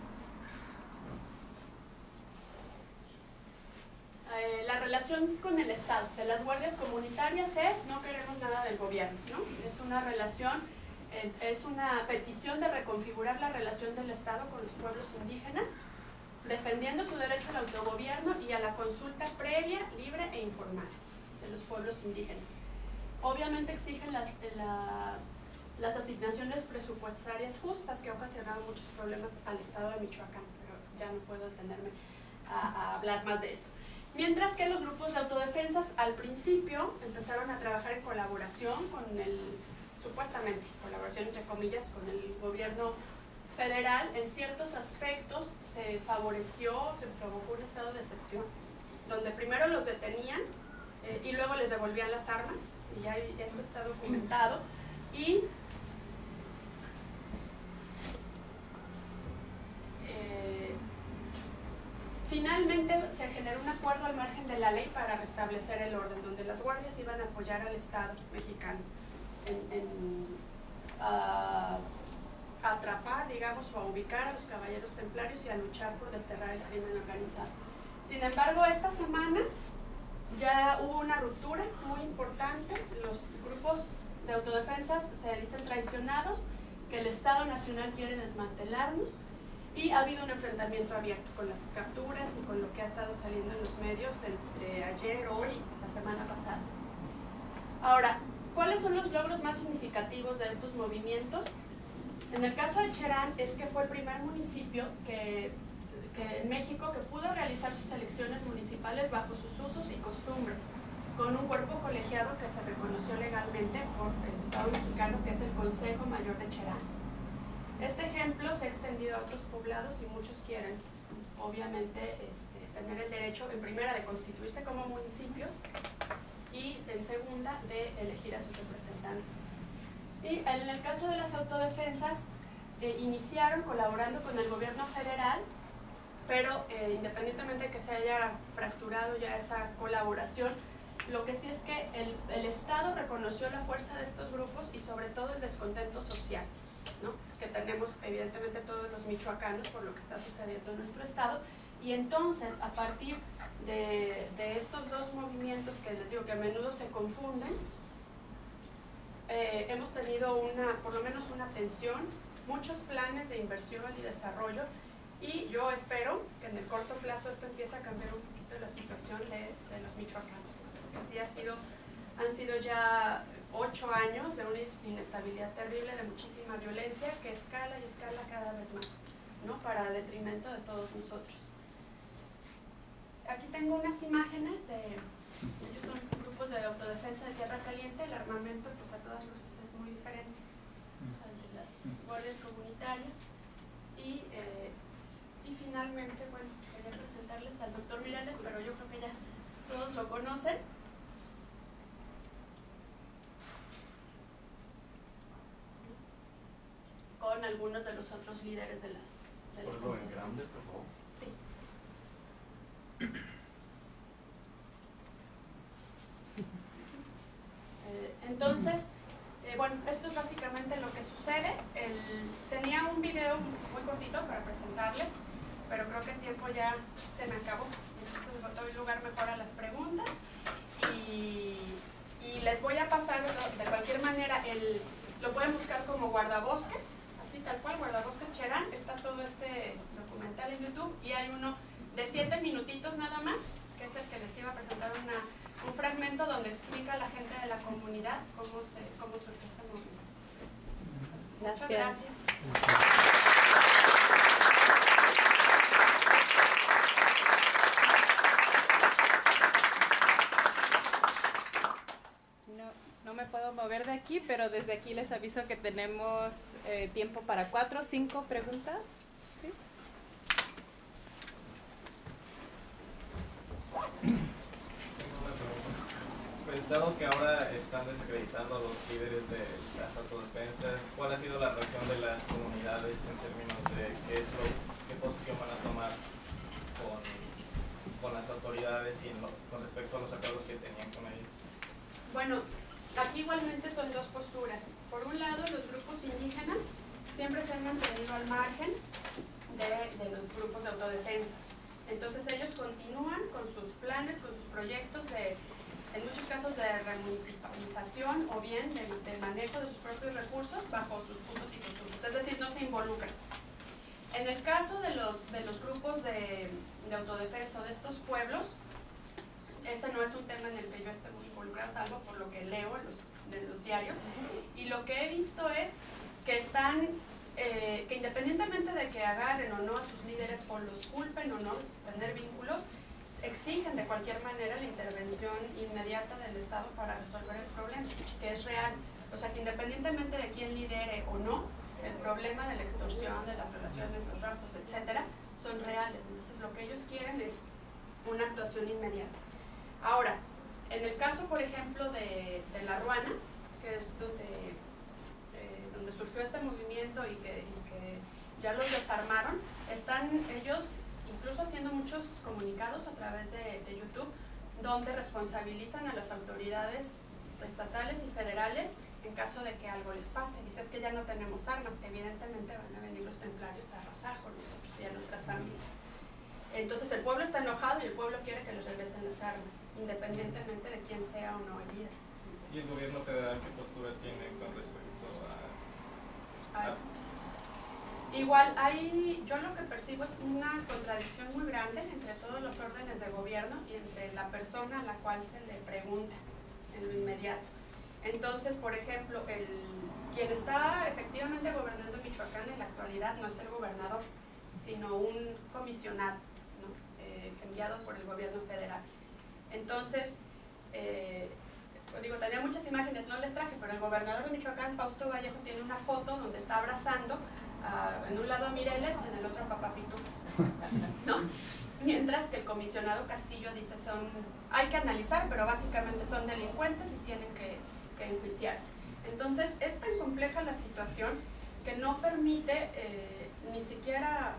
Speaker 3: La relación con el Estado de las guardias comunitarias es no queremos nada del gobierno, ¿no? Es una relación, es una petición de reconfigurar la relación del Estado con los pueblos indígenas, defendiendo su derecho al autogobierno y a la consulta previa, libre e informada de los pueblos indígenas. Obviamente exigen las asignaciones presupuestarias justas, que ha ocasionado muchos problemas al Estado de Michoacán, pero ya no puedo detenerme a hablar más de esto. Mientras que los grupos de autodefensas al principio empezaron a trabajar en colaboración con supuestamente, colaboración entre comillas, con el gobierno federal. En ciertos aspectos se favoreció, se provocó un estado de excepción, donde primero los detenían y luego les devolvían las armas, y ya esto está documentado, y finalmente se generó un acuerdo al margen de la ley para restablecer el orden, donde las guardias iban a apoyar al Estado mexicano a atrapar, digamos, o a ubicar a los caballeros templarios y a luchar por desterrar el crimen organizado. Sin embargo, esta semana ya hubo una ruptura muy importante. Los grupos de autodefensas se dicen traicionados, que el Estado Nacional quiere desmantelarnos, y ha habido un enfrentamiento abierto con las capturas y con lo que ha estado saliendo en los medios entre ayer, hoy y la semana pasada. Ahora, ¿cuáles son los logros más significativos de estos movimientos? En el caso de Cherán es que fue el primer municipio que en México que pudo realizar sus elecciones municipales bajo sus usos y costumbres, con un cuerpo colegiado que se reconoció legalmente por el Estado mexicano, que es el Consejo Mayor de Cherán. Este ejemplo se ha extendido a otros poblados y muchos quieren, obviamente, tener el derecho, en primera, de constituirse como municipios y, en segunda, de elegir a sus representantes. Y en el caso de las autodefensas, iniciaron colaborando con el gobierno federal, pero independientemente de que se haya fracturado ya esa colaboración, lo que sí es que el Estado reconoció la fuerza de estos grupos y sobre todo el descontento social, ¿no?, que tenemos evidentemente todos los michoacanos por lo que está sucediendo en nuestro estado. Y entonces, a partir de estos dos movimientos que les digo que a menudo se confunden, hemos tenido por lo menos una atención, muchos planes de inversión y desarrollo, y yo espero que en el corto plazo esto empiece a cambiar un poquito la situación de los michoacanos, porque sí han sido ya 8 años de una inestabilidad terrible, de muchísima violencia que escala y escala cada vez más, ¿no?, para detrimento de todos nosotros. Aquí tengo unas imágenes ellos son grupos de autodefensa de Tierra Caliente. El armamento, pues, a todas luces es muy diferente al de las guardias comunitarias. Y finalmente, bueno, quería presentarles al doctor Mireles, pero yo creo que ya todos lo conocen. Con algunos de los otros líderes de las
Speaker 2: ¿Ponlo en grande, por favor?
Speaker 3: Sí. Entonces, bueno, esto es básicamente lo que sucede. Tenía un video muy cortito para presentarles, pero creo que el tiempo ya se me acabó. Entonces doy lugar mejor a las preguntas y les voy a pasar, de cualquier manera, lo pueden buscar como Guardabosques, así tal cual, Guardabosques Cherán. Está todo este documental en YouTube, y hay uno de 7 minutitos nada más, que es el que les iba a presentar un fragmento donde explica a la gente de la comunidad cómo surge este movimiento. Muchas gracias.
Speaker 1: No me puedo mover de aquí, pero desde aquí les aviso que tenemos tiempo para 4 o 5 preguntas. ¿Sí?
Speaker 4: Pues, dado que ahora están desacreditando a los líderes de las autodefensas, ¿cuál ha sido la reacción de las comunidades en términos de qué posición van a tomar con las autoridades y con respecto a los acuerdos que tenían con ellos?
Speaker 3: Bueno, aquí igualmente son dos posturas. Por un lado, los grupos indígenas siempre se han mantenido al margen de los grupos de autodefensas. Entonces ellos continúan con sus planes, con sus proyectos en muchos casos de remunicipalización o bien de manejo de sus propios recursos bajo sus usos y costumbres, es decir, no se involucran. En el caso de los grupos de autodefensa o de estos pueblos, ese no es un tema en el que yo esté muy involucrada, salvo por lo que leo en los diarios, y lo que he visto es que están, que independientemente de que agarren o no a sus líderes o los culpen o no de tener vínculos, exigen de cualquier manera la intervención inmediata del Estado para resolver el problema, que es real. O sea, que independientemente de quién lidere o no, el problema de la extorsión, de las relaciones, los raptos, etcétera, son reales. Entonces, lo que ellos quieren es una actuación inmediata. Ahora, en el caso, por ejemplo, de La Ruana, que es donde surgió este movimiento y que ya los desarmaron, están ellos incluso haciendo muchos comunicados a través de YouTube, donde responsabilizan a las autoridades estatales y federales en caso de que algo les pase. Dice, es que ya no tenemos armas, evidentemente van a venir los templarios a arrasar con nosotros y a nuestras familias. Entonces el pueblo está enojado y el pueblo quiere que les regresen las armas, independientemente de quién sea o no el líder.
Speaker 4: ¿Y el gobierno federal qué postura tiene con respecto a
Speaker 3: eso? Igual, yo lo que percibo es una contradicción muy grande entre todos los órdenes de gobierno y entre la persona a la cual se le pregunta en lo inmediato. Entonces, por ejemplo, quien está efectivamente gobernando Michoacán en la actualidad no es el gobernador, sino un comisionado, ¿no? Enviado por el gobierno federal. Entonces, tenía muchas imágenes, no les traje, pero el gobernador de Michoacán, Fausto Vallejo, tiene una foto donde está abrazando en un lado a Mireles, en el otro a Papá Pitufo, ¿no? Mientras que el comisionado Castillo dice hay que analizar, pero básicamente son delincuentes y tienen que enjuiciarse. Entonces es tan compleja la situación que no permite ni siquiera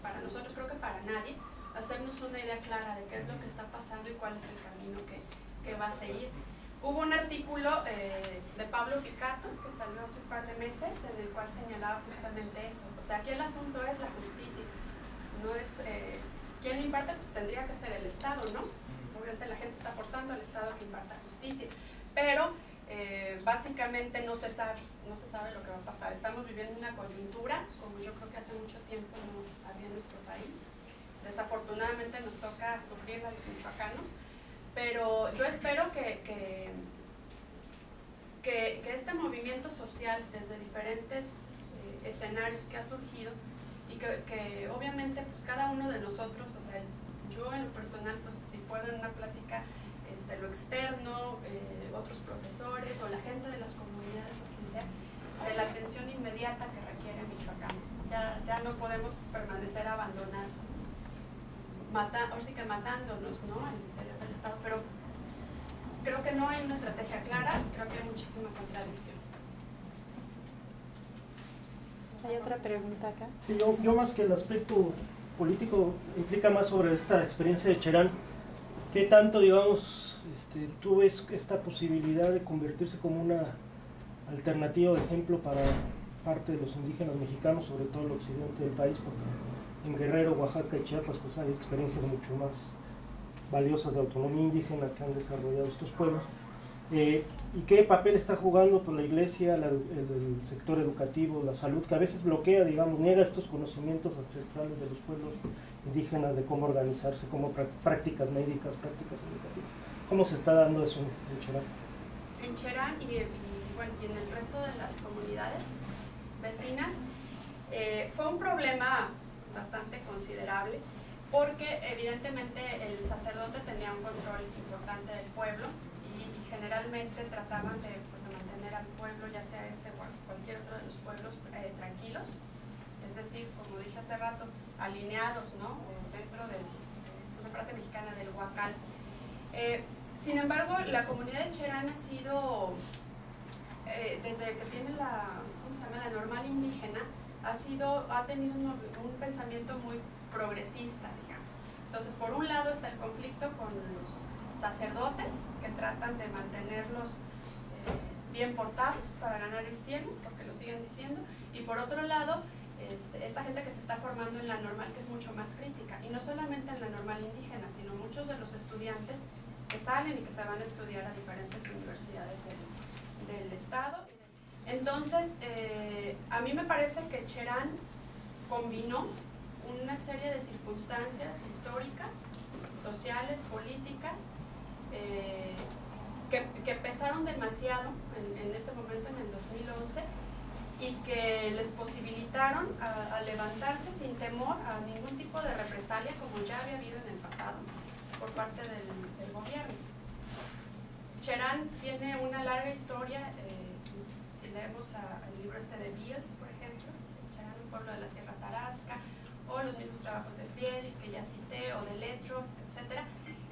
Speaker 3: para nosotros, creo que para nadie, hacernos una idea clara de qué es lo que está pasando y cuál es el camino que va a seguir. Hubo un artículo de Pablo Picato que salió hace un par de meses en el cual señalaba justamente eso. O sea, aquí el asunto es la justicia, no es quién lo imparte, pues tendría que ser el Estado, ¿no? Obviamente la gente está forzando al Estado que imparta justicia, pero básicamente no se sabe lo que va a pasar. Estamos viviendo una coyuntura como yo creo que hace mucho tiempo no había en nuestro país. Desafortunadamente nos toca sufrir a los michoacanos, pero yo espero que este movimiento social desde diferentes escenarios que ha surgido y que obviamente pues cada uno de nosotros, o sea, yo en lo personal pues si puedo en una plática lo externo, otros profesores o la gente de las comunidades o quien sea, de la atención inmediata que requiere Michoacán. Ya no podemos permanecer abandonados, ahora sí que matándonos, ¿no?, al interior del Estado, pero creo que no hay una estrategia clara, creo que hay muchísima contradicción.
Speaker 1: ¿Hay otra pregunta acá?
Speaker 5: Sí, yo más que el aspecto político implica más sobre esta experiencia de Cherán. ¿Qué tanto, digamos, tú ves esta posibilidad de convertirse como una alternativa, de ejemplo, para parte de los indígenas mexicanos, sobre todo el occidente del país? Porque en Guerrero, Oaxaca y Chiapas pues hay experiencias mucho más valiosas de autonomía indígena que han desarrollado estos pueblos. ¿Y qué papel está jugando pues, la iglesia, el sector educativo, la salud, que a veces bloquea, digamos, niega estos conocimientos ancestrales de los pueblos indígenas de cómo organizarse, como prácticas médicas, prácticas educativas? ¿Cómo se está dando eso en Cherán?
Speaker 3: En Cherán y en el resto de las comunidades vecinas fue un problema bastante considerable porque evidentemente el sacerdote tenía un control importante del pueblo y generalmente trataban de mantener al pueblo, ya sea o cualquier otro de los pueblos, tranquilos, es decir, como dije hace rato, alineados, ¿no?, dentro de una frase mexicana del huacal. Sin embargo, la comunidad de Cherán ha sido, desde que tiene la normal indígena, ha tenido un pensamiento muy progresista, digamos. Entonces, por un lado está el conflicto con los sacerdotes, que tratan de mantenerlos bien portados para ganar el cielo, porque lo siguen diciendo, y por otro lado, esta gente que se está formando en la normal, que es mucho más crítica, y no solamente en la normal indígena, sino muchos de los estudiantes que salen y que se van a estudiar a diferentes universidades del estado. Entonces, a mí me parece que Cherán combinó una serie de circunstancias históricas, sociales, políticas, que pesaron demasiado en este momento, en el 2011, y que les posibilitaron a levantarse sin temor a ningún tipo de represalia, como ya había habido en el pasado por parte del gobierno. Cherán tiene una larga historia, si leemos el libro este de Beals, por ejemplo, Cherán, un pueblo de la Sierra Tarasca, o los mismos trabajos de Friedrich, que ya cité, o de Letro, etc.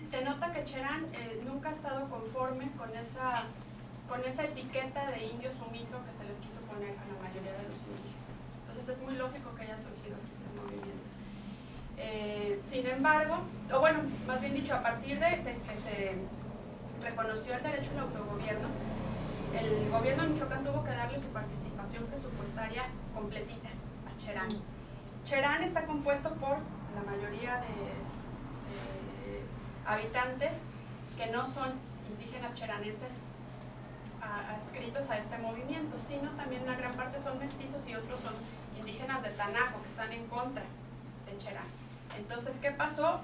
Speaker 3: Se nota que Cherán nunca ha estado conforme con esa etiqueta de indio sumiso que se les quiso poner a la mayoría de los indígenas. Entonces es muy lógico que haya surgido aquí este movimiento. Sin embargo, o bueno, más bien dicho, a partir de que se reconoció el derecho al autogobierno, el gobierno de Michoacán tuvo que darle su participación presupuestaria completita a Cherán. Cherán está compuesto por la mayoría de habitantes que no son indígenas cheranenses adscritos a este movimiento, sino también una gran parte son mestizos y otros son indígenas de Tanaco, que están en contra de Cherán. Entonces, ¿qué pasó?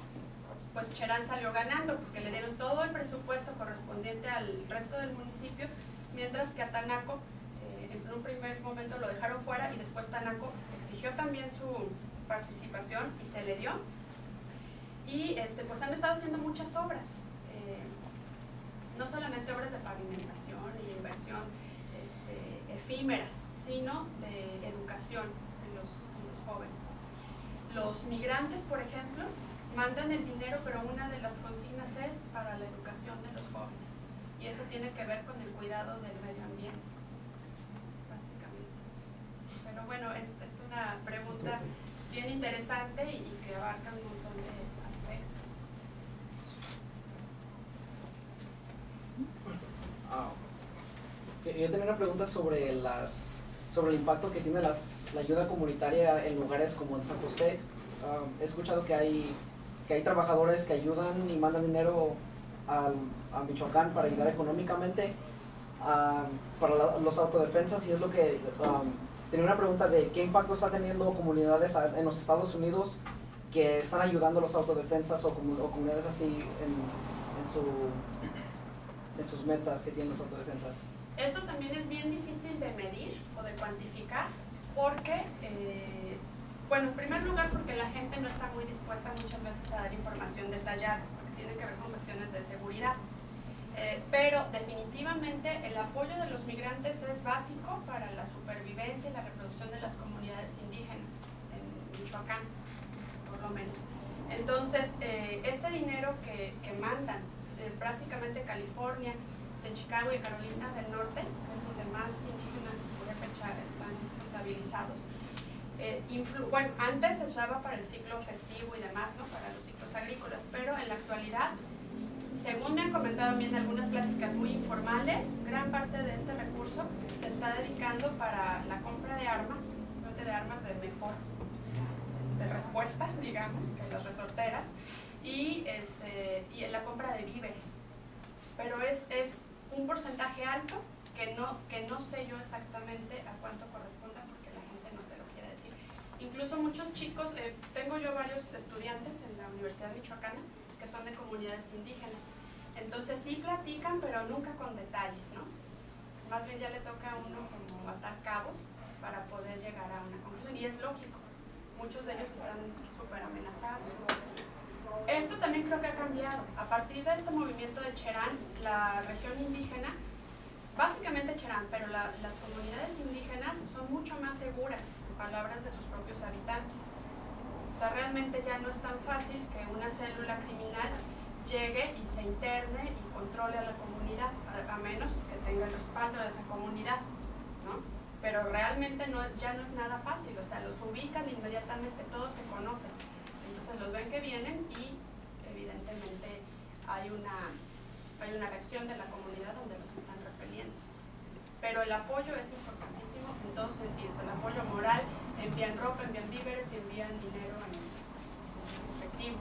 Speaker 3: Pues Cherán salió ganando porque le dieron todo el presupuesto correspondiente al resto del municipio, mientras que a Tanaco en un primer momento lo dejaron fuera y después Tanaco exigió también su participación y se le dio. Y pues han estado haciendo muchas obras, no solamente obras de pavimentación y de inversión efímeras, sino de educación en los jóvenes. Los migrantes, por ejemplo, mandan el dinero, pero una de las consignas es para la educación de los jóvenes. Y eso tiene que ver con el cuidado del medio ambiente, básicamente. Pero bueno, es una pregunta bien interesante y que abarca un montón de aspectos.
Speaker 6: Yo tenía una pregunta sobre el impacto que tiene la ayuda comunitaria en lugares como en San José. He escuchado que hay trabajadores que ayudan y mandan dinero a Michoacán para ayudar económicamente para los autodefensas, y es lo que tenía una pregunta de qué impacto está teniendo comunidades en los Estados Unidos que están ayudando a los autodefensas o comunidades así en sus metas que tienen las autodefensas.
Speaker 3: Esto también es bien difícil de medir o de cuantificar porque, bueno, en primer lugar porque la gente no está muy dispuesta muchas veces a dar información detallada, porque tiene que ver con cuestiones de seguridad. Pero definitivamente el apoyo de los migrantes es básico para la supervivencia y la reproducción de las comunidades indígenas en Michoacán, por lo menos. Entonces, este dinero que mandan prácticamente California, de Chicago y Carolina del Norte, que es donde más indígenas purépecha están contabilizados. Bueno, antes se usaba para el ciclo festivo y demás, ¿no? Para los ciclos agrícolas, pero en la actualidad, según me han comentado a mí en algunas pláticas muy informales, gran parte de este recurso se está dedicando para la compra de armas, de armas de mejor respuesta, digamos, que las resorteras, y en la compra de víveres. Pero es un porcentaje alto que no sé yo exactamente a cuánto corresponda porque la gente no te lo quiere decir. Incluso muchos chicos, tengo yo varios estudiantes en la Universidad Michoacana que son de comunidades indígenas. Entonces sí platican, pero nunca con detalles, ¿no? Más bien ya le toca a uno como atar cabos para poder llegar a una conclusión. Y es lógico, muchos de ellos están súper amenazados, ¿no? Esto también creo que ha cambiado. A partir de este movimiento de Cherán, la región indígena, básicamente Cherán, pero las comunidades indígenas son mucho más seguras, en palabras de sus propios habitantes. O sea, realmente ya no es tan fácil que una célula criminal llegue y se interne y controle a la comunidad, a menos que tenga el respaldo de esa comunidad, ¿no? Pero realmente ya no es nada fácil, o sea, los ubican inmediatamente, todos se conocen. Entonces los ven que vienen y evidentemente hay una reacción de la comunidad donde los están repeliendo. Pero el apoyo es importantísimo en todos sentidos, el apoyo moral, envían ropa, envían víveres y envían dinero en efectivo.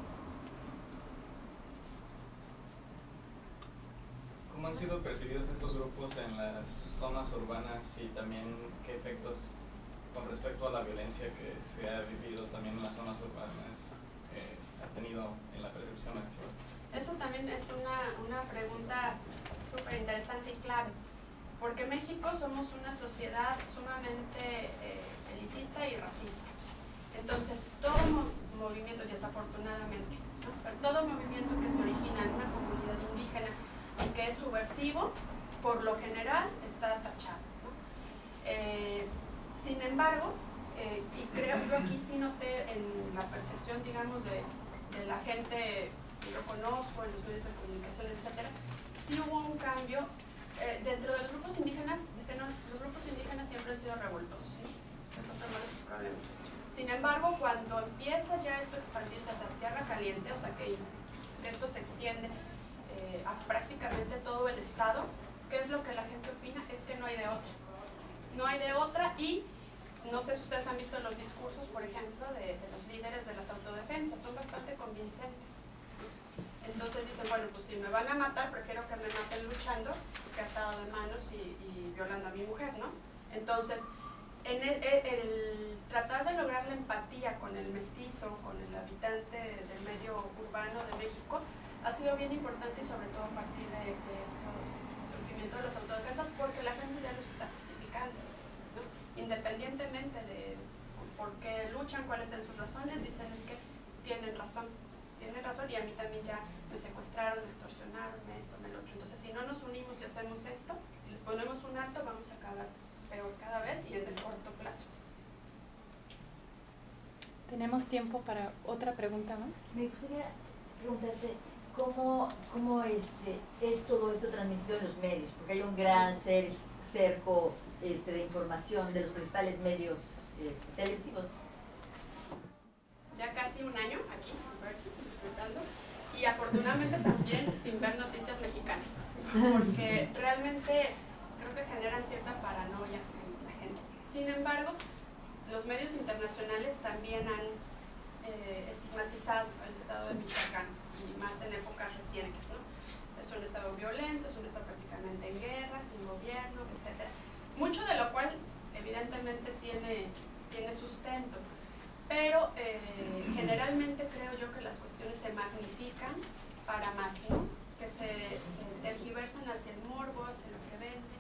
Speaker 4: ¿Cómo han sido percibidos estos grupos en las zonas urbanas y también qué efectos con respecto a la violencia que se ha vivido también en las zonas urbanas ha tenido en la percepción actual?
Speaker 3: Esto también es una pregunta súper interesante y clave, porque México somos una sociedad sumamente elitista y racista. Entonces, todo movimiento, desafortunadamente, ¿no? Pero todo movimiento que se origina en una comunidad indígena y que es subversivo, por lo general está tachado, ¿no? Sin embargo, y creo yo aquí sí noté en la percepción, digamos, de la gente que yo conozco, en los medios de comunicación, etcétera, sí hubo un cambio. Dentro de los grupos indígenas, dicen, los grupos indígenas siempre han sido revoltosos, ¿sí? Es otro de sus problemas. Sin embargo, cuando empieza ya esto a expandirse hacia Tierra Caliente, o sea que esto se extiende a prácticamente todo el estado, ¿qué es lo que la gente opina? Es que no hay de otra. No hay de otra, y no sé si ustedes han visto los discursos, por ejemplo, de los líderes de las autodefensas, son bastante convincentes. Entonces dicen, bueno, pues si me van a matar, prefiero que me maten luchando que atado de manos y violando a mi mujer, ¿no? Entonces, en el tratar de lograr la empatía con el mestizo, con el habitante del medio urbano de México, ha sido bien importante, y sobre todo a partir de estos surgimientos de las autodefensas, porque la gente ya los está justificando, ¿no? Independientemente de por qué luchan, cuáles son sus razones, dicen es que tienen razón, y a mí también ya me secuestraron, me extorsionaron, esto, me lo otro. Entonces, si no nos unimos y hacemos esto, y les ponemos un alto, vamos a acabar peor cada vez y en el corto plazo.
Speaker 1: ¿Tenemos tiempo para otra pregunta más?
Speaker 7: Me gustaría preguntarte cómo es todo esto transmitido en los medios, porque hay un gran cerco de información de los principales medios televisivos.
Speaker 3: Ya casi un año aquí, disfrutando, y afortunadamente también sin ver noticias mexicanas, porque realmente creo que generan cierta paranoia en la gente. Sin embargo, los medios internacionales también han estigmatizado al estado de Michoacán, y más en épocas recientes, ¿no? Es un estado violento, es un estado prácticamente en guerra, sin gobierno, etc. Mucho de lo cual evidentemente tiene sustento, pero generalmente creo yo que las cuestiones se magnifican para mal, ¿no? Que se tergiversan hacia el morbo, hacia lo que vende,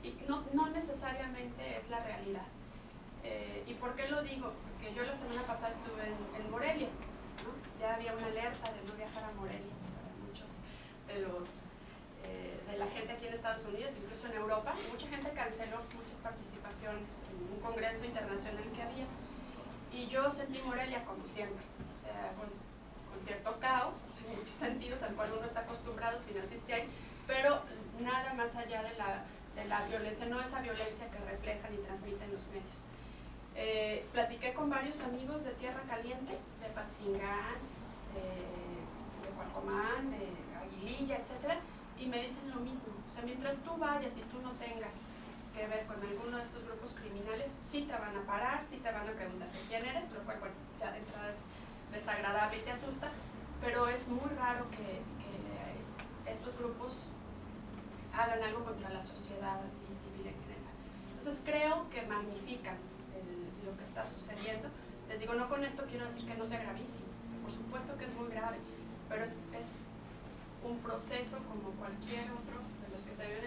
Speaker 3: y no necesariamente es la realidad. ¿Y por qué lo digo? Porque yo la semana pasada estuve en Morelia, ¿no? Ya había una alerta de no viajar a Morelia para muchos de la gente aquí en Estados Unidos, incluso en Europa. Mucha gente canceló muchas participaciones en un congreso internacional que había, y yo sentí Morelia como siempre, o sea, con cierto caos en muchos sentidos al cual uno está acostumbrado si no asiste ahí, pero nada más allá de la violencia, no esa violencia que reflejan y transmiten los medios. Platiqué con varios amigos de Tierra Caliente, de Patzingán, de Cualcomán, de Aguililla, etc., y me dicen lo mismo. O sea, mientras tú vayas y tú no tengas que ver con alguno de estos grupos criminales, sí te van a parar, sí te van a preguntar de quién eres, lo cual, bueno, ya de entrada es desagradable y te asusta, pero es muy raro que estos grupos hagan algo contra la sociedad así civil en general. Entonces creo que magnifican lo que está sucediendo. Les digo, no con esto quiero decir que no sea gravísimo, por supuesto que es muy grave, pero es un proceso como cualquier otro de los que se vive